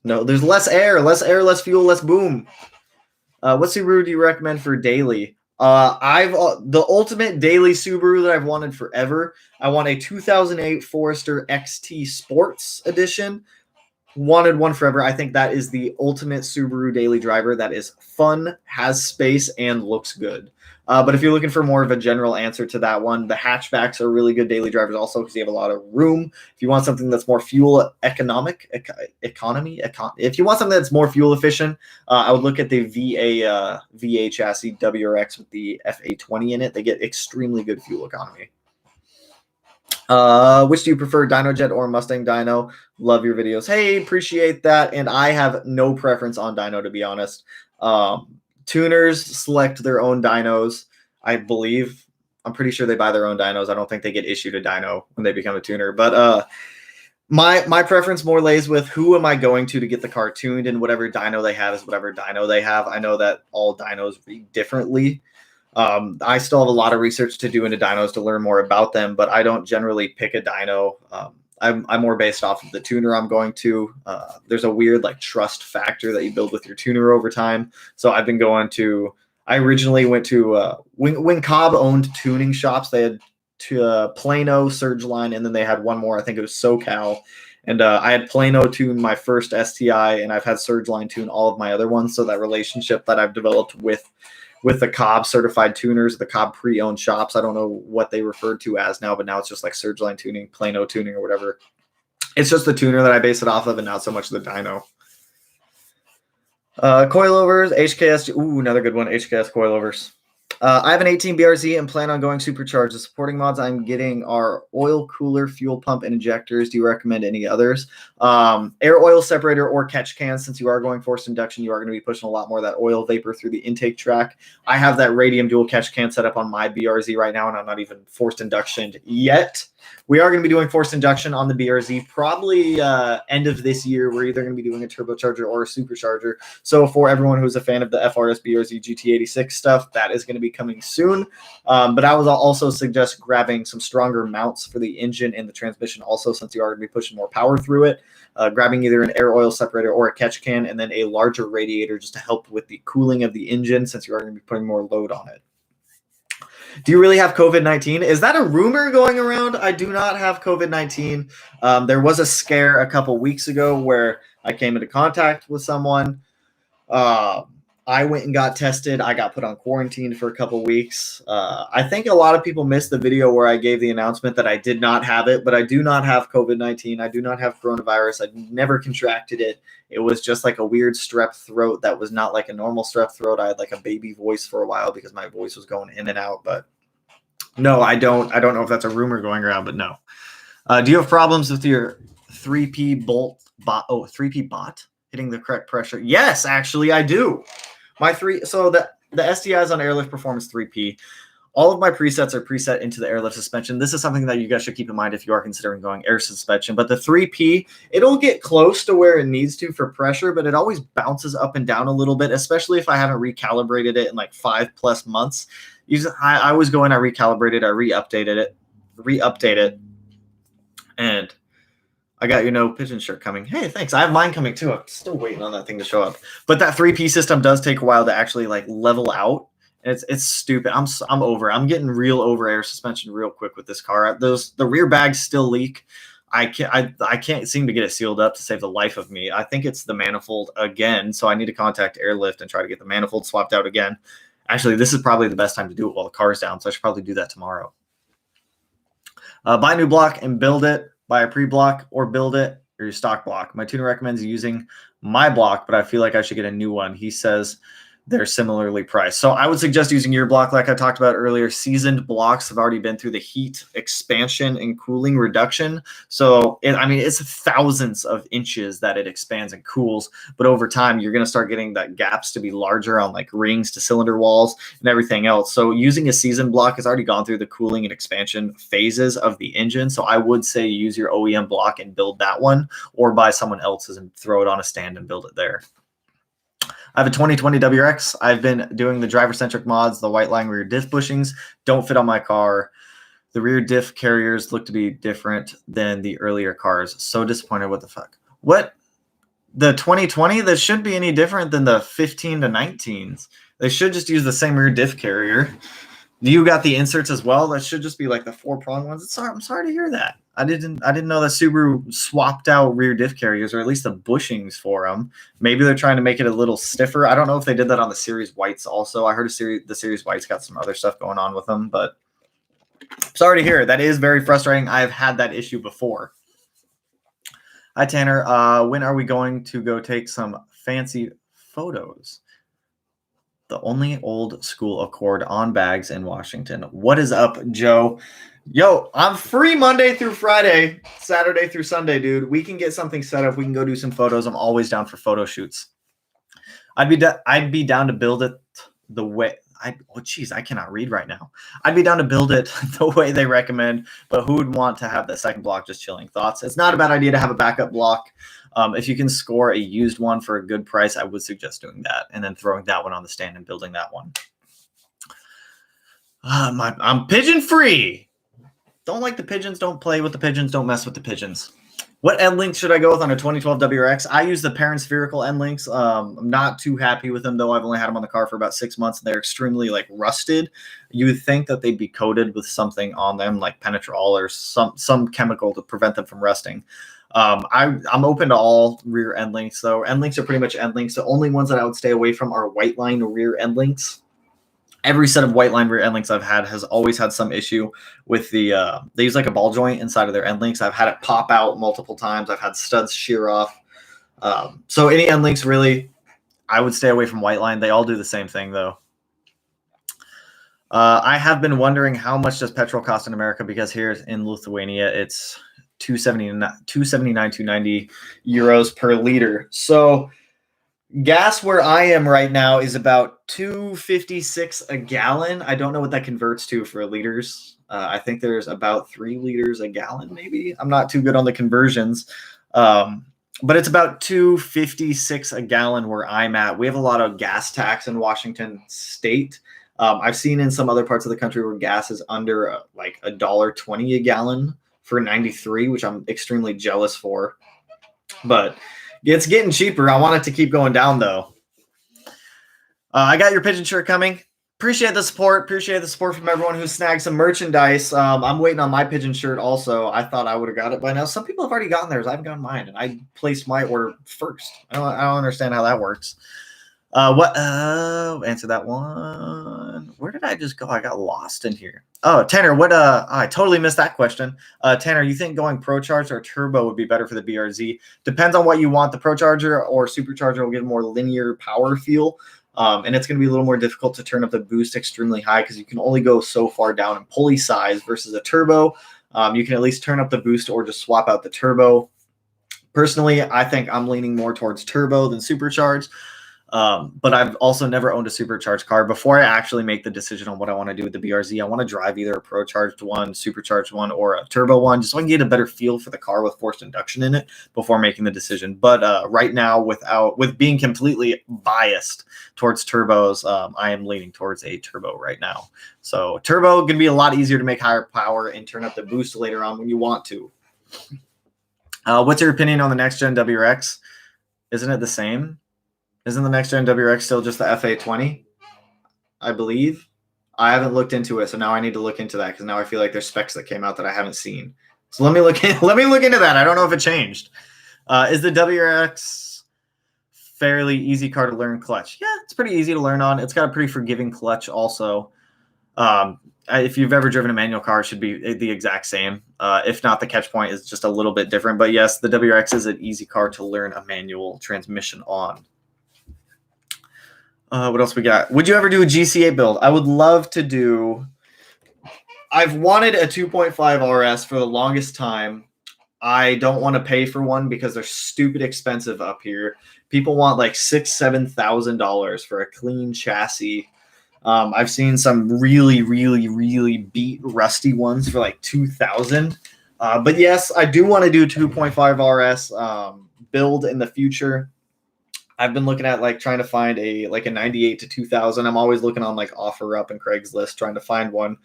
No, there's less air, less fuel, less boom. What Subaru do you recommend for daily? I've the ultimate daily Subaru that I've wanted forever. I want a 2008 Forester XT Sports Edition. Wanted one forever. I think that is the ultimate Subaru daily driver. That is fun, has space, and looks good. But if you're looking for more of a general answer to that one, the hatchbacks are really good daily drivers also because you have a lot of room. If you want something that's more fuel economic, if you want something that's more fuel efficient, I would look at the VA chassis WRX with the FA20 in it. They get extremely good fuel economy. Which do you prefer, DynoJet or Mustang Dyno? Love your videos. Hey, appreciate that. And I have no preference on dyno, to be honest. Tuners select their own dynos, I believe. I'm pretty sure they buy their own dynos. I don't think they get issued a dyno when they become a tuner. But my preference more lays with who am I going to get the car tuned, and whatever dyno they have is whatever dyno they have. I know that all dynos read differently. I still have a lot of research to do into dynos to learn more about them, but I don't generally pick a dyno. I'm more based off of the tuner I'm going to. There's a weird like trust factor that you build with your tuner over time. So I've been going to. I originally went to when Cobb owned tuning shops. They had Plano, Surgeline, and then they had one more. I think it was SoCal. And I had Plano tune my first STI, and I've had Surgeline tune all of my other ones. So that relationship that I've developed with the Cobb certified tuners, the Cobb pre-owned shops. I don't know what they referred to as now, but now it's just like Surgeline tuning, Plano tuning, or whatever. It's just the tuner that I base it off of, and not so much the dyno. Coilovers, HKS. Ooh, another good one, HKS coilovers. I have an 18 BRZ and plan on going supercharged. The supporting mods I'm getting are oil cooler, fuel pump, and injectors. Do you recommend any others? Air oil separator or catch cans. Since you are going forced induction, you are going to be pushing a lot more of that oil vapor through the intake track. I have that radium dual catch can set up on my BRZ right now, and I'm not even forced induction yet. We are going to be doing forced induction on the BRZ probably end of this year. We're either going to be doing a turbocharger or a supercharger. So for everyone who's a fan of the FRS BRZ GT86 stuff, that is going to be coming soon. But I would also suggest grabbing some stronger mounts for the engine and the transmission also, since you are going to be pushing more power through it. Grabbing either an air oil separator or a catch can, and then a larger radiator just to help with the cooling of the engine, since you are going to be putting more load on it. Do you really have COVID-19? Is that a rumor going around? I do not have COVID-19. There was a scare a couple weeks ago where I came into contact with someone. I went and got tested. I got put on quarantine for a couple weeks. I think a lot of people missed the video where I gave the announcement that I did not have it, but I do not have COVID-19. I do not have coronavirus. I never contracted it. It was just like a weird strep throat that was not like a normal strep throat. I had like a baby voice for a while because my voice was going in and out. But no, I don't know if that's a rumor going around, but no. Do you have problems with your 3P bot? Oh, 3P bot hitting the correct pressure? Yes, actually, I do. So the STIs on Airlift Performance 3P. All of my presets are preset into the airlift suspension. This is something that you guys should keep in mind if you are considering going air suspension. But the 3P, it'll get close to where it needs to for pressure, but it always bounces up and down a little bit, especially if I haven't recalibrated it in like 5+ months. I always go in, I recalibrate it, I re-update it, and I got your no pigeon shirt coming. Hey, thanks. I have mine coming too. I'm still waiting on that thing to show up. But that 3P system does take a while to actually like level out. It's stupid. I'm over. I'm getting real over air suspension real quick with this car. The rear bags still leak. I can't seem to get it sealed up to save the life of me. I think it's the manifold again, so I need to contact Airlift and try to get the manifold swapped out again. Actually, this is probably the best time to do it while the car's down, so I should probably do that tomorrow. Buy a new block and build it. Buy a pre-block or build it. or your stock block. My tuner recommends using my block, but I feel like I should get a new one. He says they're similarly priced. So I would suggest using your block like I talked about earlier. Seasoned blocks have already been through the heat expansion and cooling reduction. So, it's thousands of inches that it expands and cools. But over time, you're going to start getting that gaps to be larger on like rings to cylinder walls and everything else. So using a seasoned block has already gone through the cooling and expansion phases of the engine. So I would say use your OEM block and build that one, or buy someone else's and throw it on a stand and build it there. I have a 2020 WRX. I've been doing the driver-centric mods. The white line rear diff bushings don't fit on my car. The rear diff carriers look to be different than the earlier cars. So disappointed. What the fuck? What? The 2020? That shouldn't be any different than the 15 to 19s. They should just use the same rear diff carrier. You got the inserts as well. That should just be like the 4-prong ones. I'm sorry to hear that. I didn't know that Subaru swapped out rear diff carriers, or at least the bushings for them. Maybe they're trying to make it a little stiffer. I don't know if they did that on the Series Whites also. I heard the Series Whites got some other stuff going on with them, but sorry to hear. That is very frustrating. I've had that issue before. Hi, Tanner. When are we going to go take some fancy photos? The only old school Accord on bags in Washington. What is up, Joe? Yo, I'm free Monday through Friday, Saturday through Sunday, dude. We can get something set up. We can go do some photos. I'm always down for photo shoots. I'd be down to build it the way I cannot read right now. I'd be down to build it the way they recommend, but who would want to have that second block just chilling? Thoughts? It's not a bad idea to have a backup block. If you can score a used one for a good price, I would suggest doing that and then throwing that one on the stand and building that one. I'm pigeon free. Don't like the pigeons. Don't play with the pigeons. Don't mess with the pigeons. What end links should I go with on a 2012 WRX? I use the parent spherical end links. I'm not too happy with them, though. I've only had them on the car for about 6 months, and they're extremely rusted. You would think that they'd be coated with something on them, like Penetrol or some chemical to prevent them from rusting. I'm open to all rear end links, though. End links are pretty much end links. The only ones that I would stay away from are white line rear end links. Every set of white line rear end links I've had has always had some issue with the they use like a ball joint inside of their end links. I've had it pop out multiple times. I've had studs shear off. So any end links, really, I would stay away from white line. They all do the same thing, though. I have been wondering how much does petrol cost in America, because here in Lithuania it's 290 euros per liter. So gas where I am right now is about $2.56 a gallon. I don't know what that converts to for liters. I think there's about 3 liters a gallon, maybe. I'm not too good on the conversions. But it's about $2.56 a gallon where I'm at. We have a lot of gas tax in Washington State. I've seen in some other parts of the country where gas is under like $1.20 a gallon for 93, which I'm extremely jealous for. But it's getting cheaper. I want it to keep going down, though. I got your pigeon shirt coming. Appreciate the support. Appreciate the support from everyone who snagged some merchandise. I'm waiting on my pigeon shirt also. I thought I would have got it by now. Some people have already gotten theirs. I haven't gotten mine, and I placed my order first. I don't understand how that works. Answer that one. Where did I just go? I got lost in here. Oh, Tanner, I totally missed that question. Tanner, you think going ProCharge or turbo would be better for the BRZ? Depends on what you want. The ProCharger or Supercharger will get a more linear power feel. And it's going to be a little more difficult to turn up the boost extremely high because you can only go so far down in pulley size versus a turbo. You can at least turn up the boost or just swap out the turbo. Personally, I think I'm leaning more towards turbo than supercharged. But I've also never owned a supercharged car. Before I actually make the decision on what I want to do with the BRZ, I want to drive either a ProCharged one, supercharged one, or a turbo one, just so I can get a better feel for the car with forced induction in it before making the decision. But right now, with being completely biased towards turbos, I am leaning towards a turbo right now. So turbo can be a lot easier to make higher power and turn up the boost later on when you want to. What's your opinion on the next gen WRX? Isn't it the same? Isn't the next gen WRX still just the FA20? I believe. I haven't looked into it, so now I need to look into that because now I feel like there's specs that came out that I haven't seen. So let me look into that. I don't know if it changed. Is the WRX fairly easy car to learn clutch? Yeah, it's pretty easy to learn on. It's got a pretty forgiving clutch also. if you've ever driven a manual car, it should be the exact same. If not, the catch point is just a little bit different. But yes, the WRX is an easy car to learn a manual transmission on. What else we got? Would you ever do a GC8 build? I would love to do. I've wanted a 2.5 RS for the longest time. I don't want to pay for one because they're stupid expensive up here. People want like $6,000-$7,000 for a clean chassis. I've seen some really, really, really beat rusty ones for like $2,000. But yes, I do want to do 2.5 RS build in the future. I've been looking at like trying to find a 98 to 2000. I'm always looking on like OfferUp and Craigslist trying to find one.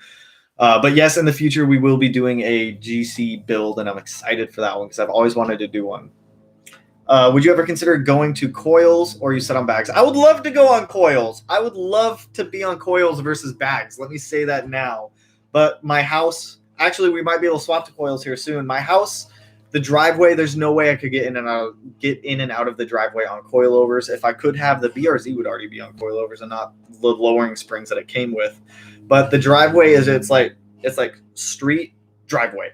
But yes, in the future, we will be doing a GC build, and I'm excited for that one because I've always wanted to do one. Would you ever consider going to coils or you set on bags? I would love to go on coils. I would love to be on coils versus bags. Let me say that now. But my house, actually, we might be able to swap to coils here soon. My house, the driveway, there's no way I could get in and out of the driveway on coilovers. If I could have, the BRZ would already be on coilovers and not the lowering springs that it came with. But the driveway it's like street driveway.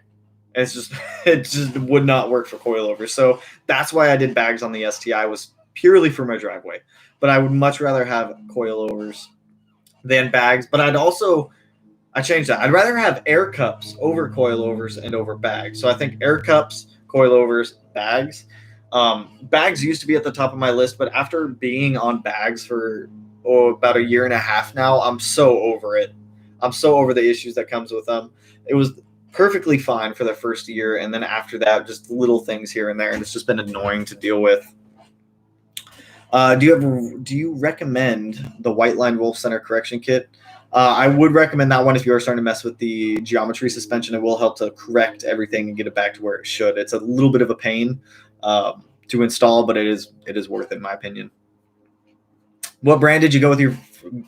It's just it just would not work for coilovers. So that's why I did bags on the STI, was purely for my driveway. But I would much rather have coilovers than bags. But I changed that. I'd rather have air cups over coilovers and over bags. So I think air cups, coilovers, bags. Bags used to be at the top of my list, but after being on bags for about a year and a half now, I'm so over it. I'm so over the issues that comes with them. It was perfectly fine for the first year, and then after that, just little things here and there, and it's just been annoying to deal with. Do you recommend the White Line Wolf Center correction kit? I would recommend that one if you are starting to mess with the geometry suspension. It will help to correct everything and get it back to where it should. It's a little bit of a pain to install, but it is worth it in my opinion. What brand did you go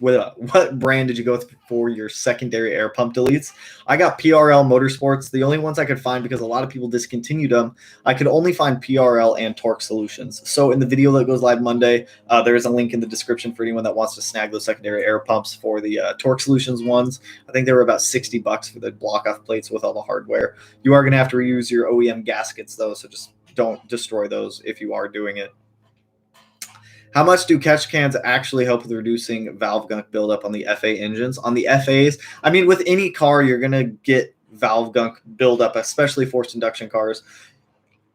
with for your secondary air pump deletes? I got PRL Motorsports. The only ones I could find, because a lot of people discontinued them, I could only find PRL and Torque Solutions. So in the video that goes live Monday, there is a link in the description for anyone that wants to snag those secondary air pumps for the Torque Solutions ones. I think they were about $60 for the block-off plates with all the hardware. You are going to have to reuse your OEM gaskets, though, so just don't destroy those if you are doing it. How much do catch cans actually help with reducing valve gunk buildup on the FA engines? On the FAs, I mean, with any car, you're going to get valve gunk buildup, especially forced induction cars.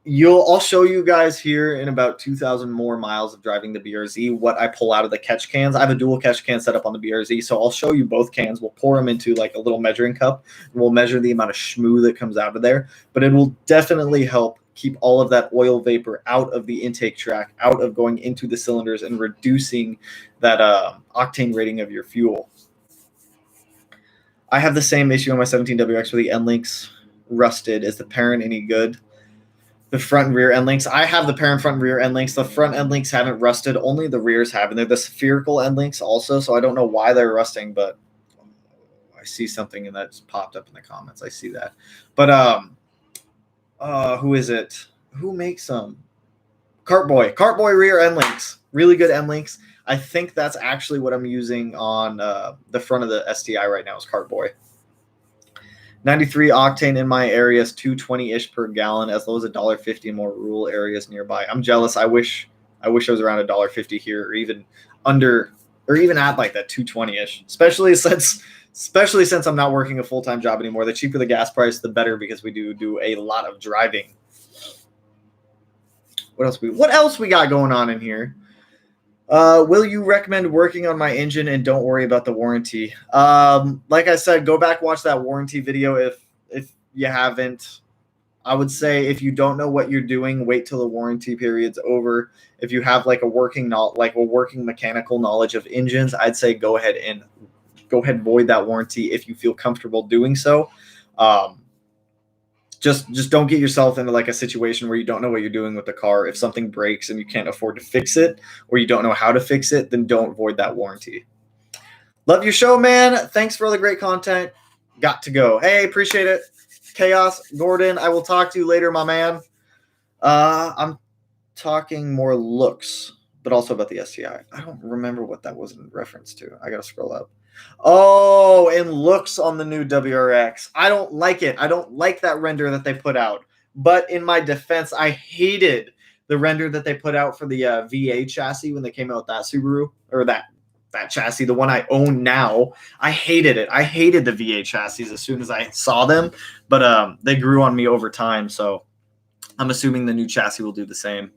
I'll show you guys here in about 2,000 more miles of driving the BRZ what I pull out of the catch cans. I have a dual catch can set up on the BRZ, so I'll show you both cans. We'll pour them into like a little measuring cup, and we'll measure the amount of schmoo that comes out of there. But it will definitely help keep all of that oil vapor out of the intake tract, out of going into the cylinders, and reducing that octane rating of your fuel. I have the same issue on my 17WX where the end links rusted. Is the parent any good? The front and rear end links. I have the parent front and rear end links. The front end links haven't rusted. Only the rears have. And they're the spherical end links also, so I don't know why they're rusting, but I see something and that just popped up in the comments. I see that. But who is it? Who makes them? Cartboy rear end links. Really good end links. I think that's actually what I'm using on the front of the STI right now is Cartboy. 93 octane in my area is $2.20-ish per gallon, as low as $1.50 in more rural areas nearby. I'm jealous. I wish I was around $1.50 here, or even under, or even at like that $2.20-ish. Especially since I'm not working a full-time job anymore. The cheaper the gas price, the better, because we do a lot of driving. What else we got going on in here? Will you recommend working on my engine and don't worry about the warranty? Like I said, go back, watch that warranty video if you haven't. I would say if you don't know what you're doing, wait till the warranty period's over. If you have like a working mechanical knowledge of engines, I'd say go ahead and void that warranty if you feel comfortable doing so. Just don't get yourself into like a situation where you don't know what you're doing with the car. If something breaks and you can't afford to fix it, or you don't know how to fix it, then don't void that warranty. Love your show, man. Thanks for all the great content. Got to go. Hey, appreciate it. Chaos, Gordon, I will talk to you later, my man. I'm talking more looks, but also about the STI. I don't remember what that was in reference to. I got to scroll up. Oh, and looks on the new WRX. I don't like it. I don't like that render that they put out. But in my defense, I hated the render that they put out for the VA chassis when they came out with that Subaru, or that chassis, the one I own now. I hated it. I hated the VA chassis as soon as I saw them, but they grew on me over time. So I'm assuming the new chassis will do the same.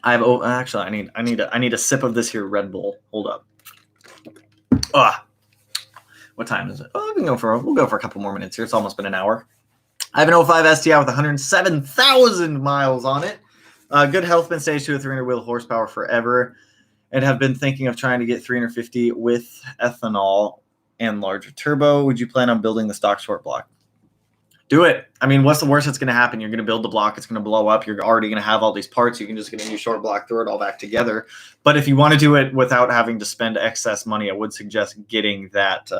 Actually, I need a sip of this here Red Bull. Hold up. What time is it? Oh, we'll go for a couple more minutes here. It's almost been an hour. I have an 05 STI with 107,000 miles on it. Good health, been stage 2 with 300 wheel horsepower forever, and have been thinking of trying to get 350 with ethanol and larger turbo. Would you plan on building the stock short block? Do it. I mean, what's the worst that's going to happen? You're going to build the block. It's going to blow up. You're already going to have all these parts. You can just get a new short block, throw it all back together. But if you want to do it without having to spend excess money, I would suggest getting that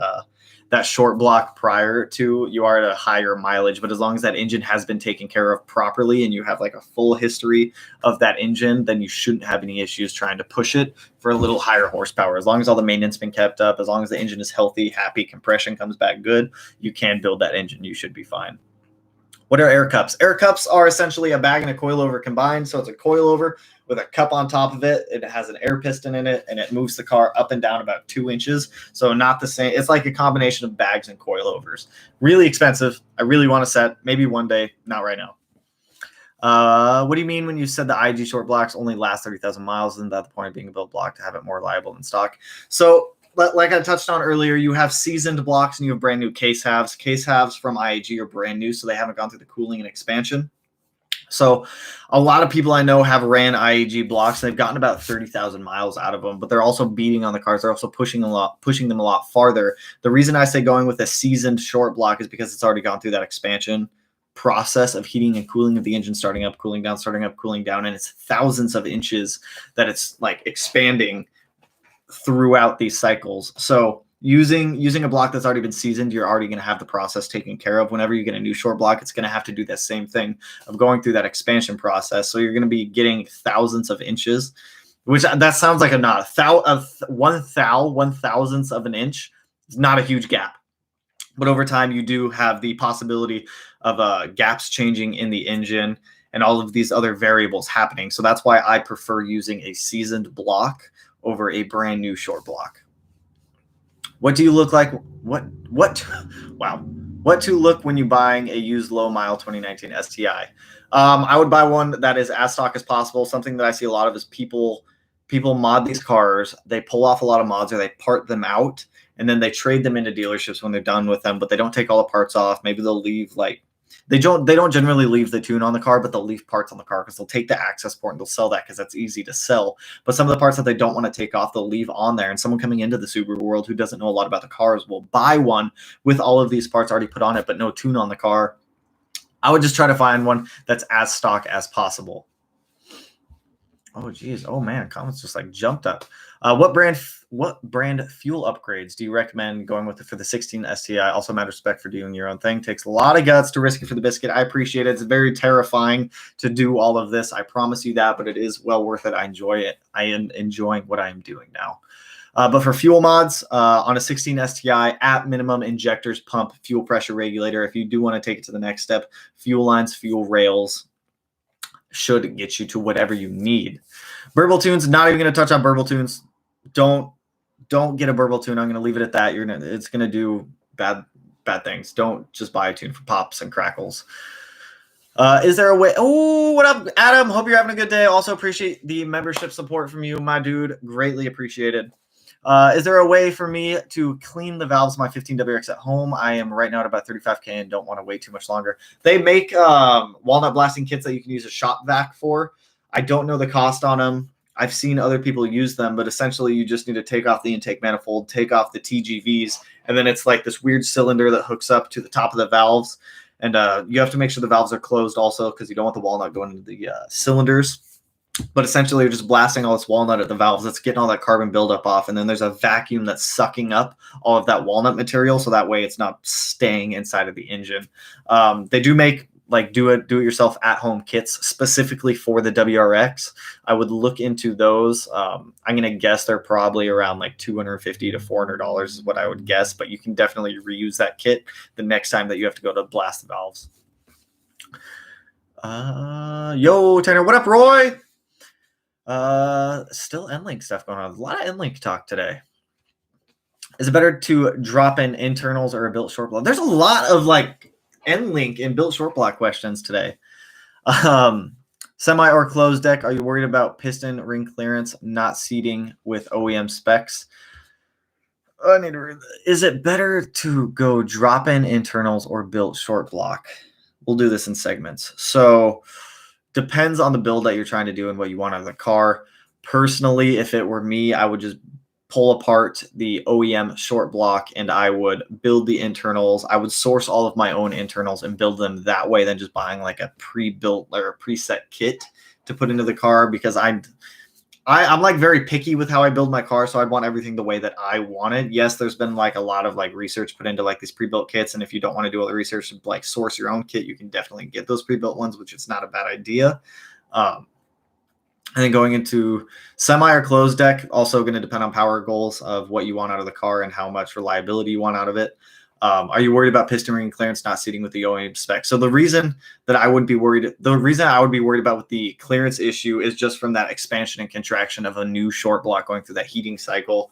short block prior to you are at a higher mileage. But as long as that engine has been taken care of properly and you have like a full history of that engine, then you shouldn't have any issues trying to push it for a little higher horsepower. As long as all the maintenance been kept up, as long as the engine is healthy, happy, compression comes back good, you can build that engine. You should be fine. What are air cups? Air cups are essentially a bag and a coilover combined. So it's a coilover with a cup on top of it. It has an air piston in it, and it moves the car up and down about 2 inches. So not the same. It's like a combination of bags and coilovers. Really expensive. I really want a set. Maybe one day. Not right now. What do you mean when you said the IG short blocks only last 30,000 miles? Isn't that the point of being a built block, to have it more reliable than stock? So like I touched on earlier, you have seasoned blocks and you have brand new case halves. Case halves from IAG are brand new, so they haven't gone through the cooling and expansion. So a lot of people I know have ran IAG blocks. They've gotten about 30,000 miles out of them, but they're also beating on the cars. They're also pushing them a lot farther. The reason I say going with a seasoned short block is because it's already gone through that expansion process of heating and cooling of the engine, starting up, cooling down, starting up, cooling down, and it's thousands of inches that it's like expanding throughout these cycles. So using a block that's already been seasoned, you're already going to have the process taken care of. Whenever you get a new short block, it's going to have to do that same thing of going through that expansion process. So you're going to be getting thousands of inches, which that sounds like one thousandth of an inch. It's not a huge gap, but over time you do have the possibility of gaps changing in the engine and all of these other variables happening. So that's why I prefer using a seasoned block over a brand new short block. What do you look like? Wow. What to look when you buying a used low mile 2019 STI? I would buy one that is as stock as possible. Something that I see a lot of is people mod these cars. They pull off a lot of mods, or they part them out, and then they trade them into dealerships when they're done with them, but they don't take all the parts off. Maybe they'll leave they don't generally leave the tune on the car, but they'll leave parts on the car because they'll take the access port and they'll sell that because that's easy to sell. But some of the parts that they don't want to take off, they'll leave on there. And someone coming into the Subaru world who doesn't know a lot about the cars will buy one with all of these parts already put on it, but no tune on the car. I would just try to find one that's as stock as possible. Oh, geez. Oh, man. Comments just like jumped up. What brand fuel upgrades do you recommend going with for the 16 STI? Also, mad respect for doing your own thing. Takes a lot of guts to risk it for the biscuit. I appreciate it. It's very terrifying to do all of this. I promise you that, but it is well worth it. I enjoy it. I am enjoying what I am doing now. But for fuel mods, on a 16 STI, at minimum, injectors, pump, fuel pressure regulator. If you do want to take it to the next step, fuel lines, fuel rails should get you to whatever you need. Burble tunes, not even going to touch on burble tunes. Don't get a burble tune. I'm going to leave it at that. It's going to do bad things. Don't just buy a tune for pops and crackles. Is there a way? Oh, what up, Adam? Hope you're having a good day. Also appreciate the membership support from you, my dude. Greatly appreciated. Is there a way for me to clean the valves of my 15WX at home? I am right now at about 35K and don't want to wait too much longer. They make walnut blasting kits that you can use a shop vac for. I don't know the cost on them. I've seen other people use them, but essentially you just need to take off the intake manifold, take off the TGVs, and then it's like this weird cylinder that hooks up to the top of the valves. And you have to make sure the valves are closed also because you don't want the walnut going into the cylinders. But essentially you're just blasting all this walnut at the valves. That's getting all that carbon buildup off. And then there's a vacuum that's sucking up all of that walnut material, so that way it's not staying inside of the engine. They do make like do it yourself at home kits specifically for the WRX, I would look into those. I'm gonna guess they're probably around like $250 to $400 is what I would guess, but you can definitely reuse that kit the next time that you have to go to blast the valves. Yo, Tanner, what up, Roy? Still Endlink stuff going on. A lot of Endlink talk today. Is it better to drop in internals or a built short block? There's a lot of like Endlink and built short block questions today. Semi or closed deck, are you worried about piston ring clearance not seating with OEM specs? I need to read that. Is it better to go drop in internals or built short block? We'll do this in segments. So depends on the build that you're trying to do and what you want out of the car. Personally, if it were me, I would just pull apart the OEM short block and I would build the internals. I would source all of my own internals and build them that way than just buying like a pre-built or a preset kit to put into the car, because I'm like very picky with how I build my car, so I'd want everything the way that I wanted. Yes, there's been like a lot of like research put into like these pre-built kits, and if you don't want to do all the research to like source your own kit, you can definitely get those pre-built ones, which is not a bad idea. And then going into semi or closed deck, also going to depend on power goals of what you want out of the car and how much reliability you want out of it. Are you worried about piston ring clearance not seating with the OEM spec? So the reason I would be worried about with the clearance issue is just from that expansion and contraction of a new short block going through that heating cycle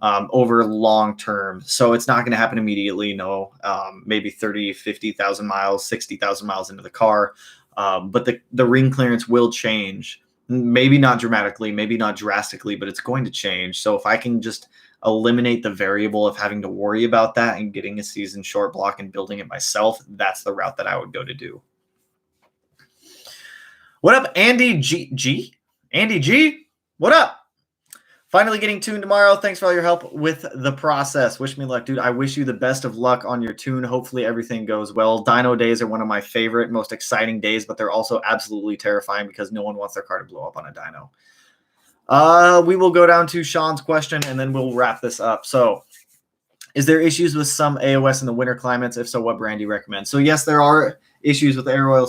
over long term. So it's not going to happen immediately. No, maybe 30, 50,000 miles, 60,000 miles into the car. But the ring clearance will change. Maybe not dramatically, maybe not drastically, but it's going to change. So if I can just eliminate the variable of having to worry about that and getting a seasoned short block and building it myself, that's the route that I would go to do. What up, Andy G? Andy G? What up? Finally getting tuned tomorrow. Thanks for all your help with the process. Wish me luck, dude. I wish you the best of luck on your tune. Hopefully everything goes well. Dyno days are one of my favorite, most exciting days, but they're also absolutely terrifying because no one wants their car to blow up on a dyno. We will go down to Sean's question and then we'll wrap this up. So, is there issues with some AOS in the winter climates? If so, what brand do you recommend? So yes, there are issues with air oil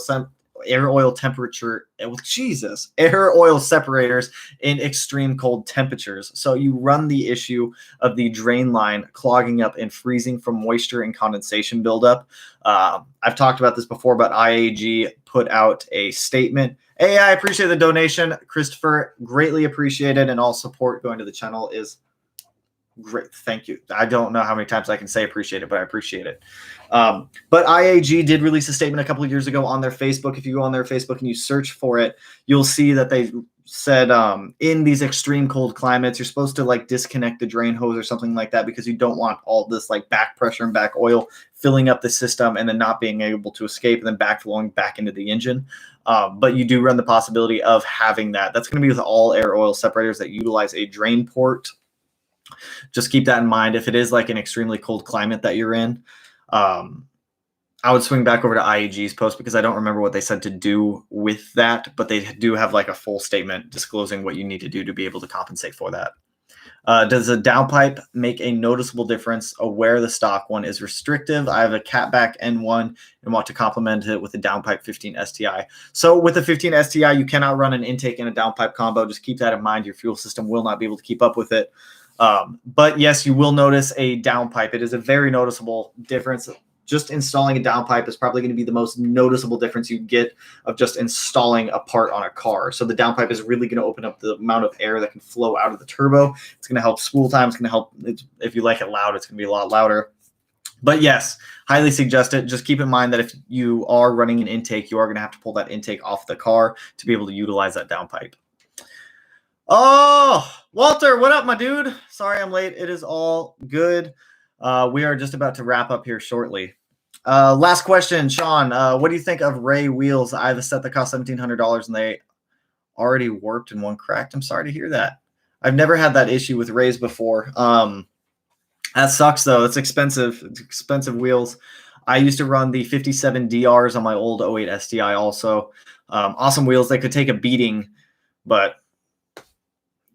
separators in extreme cold temperatures. So you run the issue of the drain line clogging up and freezing from moisture and condensation buildup. I've talked about this before, but IAG put out a statement. Hey, I appreciate the donation, Christopher. Greatly appreciated, and all support going to the channel is great. Thank you. I don't know how many times I can say appreciate it, but I appreciate it. But IAG did release a statement a couple of years ago on their Facebook. If you go on their Facebook and you search for it, you'll see that they said in these extreme cold climates, you're supposed to like disconnect the drain hose or something like that, because you don't want all this like back pressure and back oil filling up the system and then not being able to escape and then backflowing back into the engine. But you do run the possibility of having that. That's going to be with all air oil separators that utilize a drain port. Just keep that in mind. If it is like an extremely cold climate that you're in, I would swing back over to IAG's post, because I don't remember what they said to do with that, but they do have like a full statement disclosing what you need to do to be able to compensate for that. Does a downpipe make a noticeable difference where the stock one is restrictive? I have a catback N1 and want to complement it with a downpipe 15 STI. So with the 15 STI, you cannot run an intake and a downpipe combo. Just keep that in mind. Your fuel system will not be able to keep up with it. But yes, you will notice a downpipe. It is a very noticeable difference. Just installing a downpipe is probably going to be the most noticeable difference you get of just installing a part on a car. So the downpipe is really going to open up the amount of air that can flow out of the turbo. It's going to help spool time. It's going to help, if you like it loud, it's going to be a lot louder. But yes, highly suggest it. Just keep in mind that if you are running an intake, you are going to have to pull that intake off the car to be able to utilize that downpipe. Oh, Walter, what up, my dude? Sorry I'm late. It is all good. We are just about to wrap up here shortly. Last question, Sean. What do you think of Ray wheels? I have a set that cost $1,700 and they already warped and one cracked. I'm sorry to hear that. I've never had that issue with Rays before. That sucks though. It's expensive. It's expensive wheels. I used to run the 57 DRs on my old 08 STI also. Awesome wheels. They could take a beating, but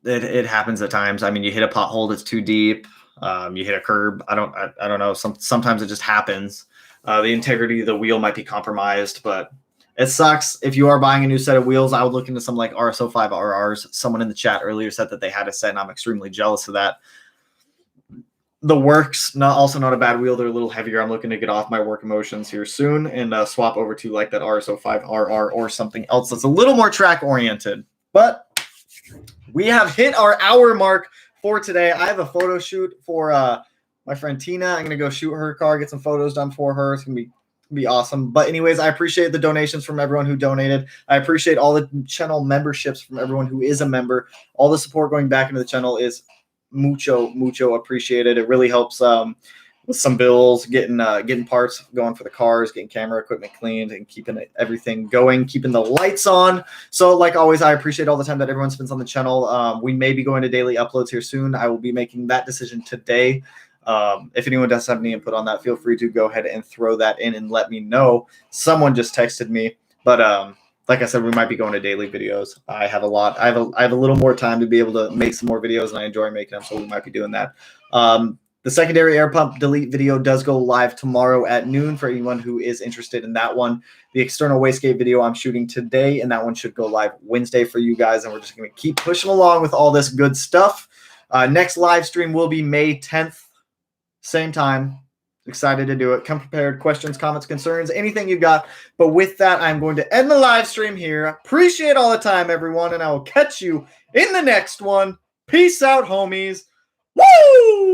it happens at times. I mean, you hit a pothole that's too deep. You hit a curb. I don't know. Sometimes it just happens. The integrity of the wheel might be compromised, but it sucks. If you are buying a new set of wheels, I would look into some like RS05 RRs. Someone in the chat earlier said that they had a set, and I'm extremely jealous of that. The Works, also not a bad wheel. They're a little heavier. I'm looking to get off my work emotions here soon and swap over to like that RS05 RR or something else that's a little more track oriented. But we have hit our hour mark for today. I have a photo shoot for my friend Tina. I'm going to go shoot her car, get some photos done for her. It's going to be awesome. But anyways, I appreciate the donations from everyone who donated. I appreciate all the channel memberships from everyone who is a member. All the support going back into the channel is mucho appreciated. It really helps with some bills, getting parts going for the cars, getting camera equipment cleaned, and keeping everything going, keeping the lights on. So like always, I appreciate all the time that everyone spends on the channel. We may be going to daily uploads here soon. I will be making that decision today. If anyone does have any input on that, feel free to go ahead and throw that in and let me know. Someone just texted me, but like I said, we might be going to daily videos. I have a little more time to be able to make some more videos, and I enjoy making them, so we might be doing that. The secondary air pump delete video does go live tomorrow at noon for anyone who is interested in that one. The external wastegate video I'm shooting today, and that one should go live Wednesday for you guys, and we're just going to keep pushing along with all this good stuff. Next live stream will be May 10th, same time. Excited to do it. Come prepared. Questions, comments, concerns, anything you got. But with that, I'm going to end the live stream here. Appreciate all the time, everyone, and I will catch you in the next one. Peace out, homies. Woo!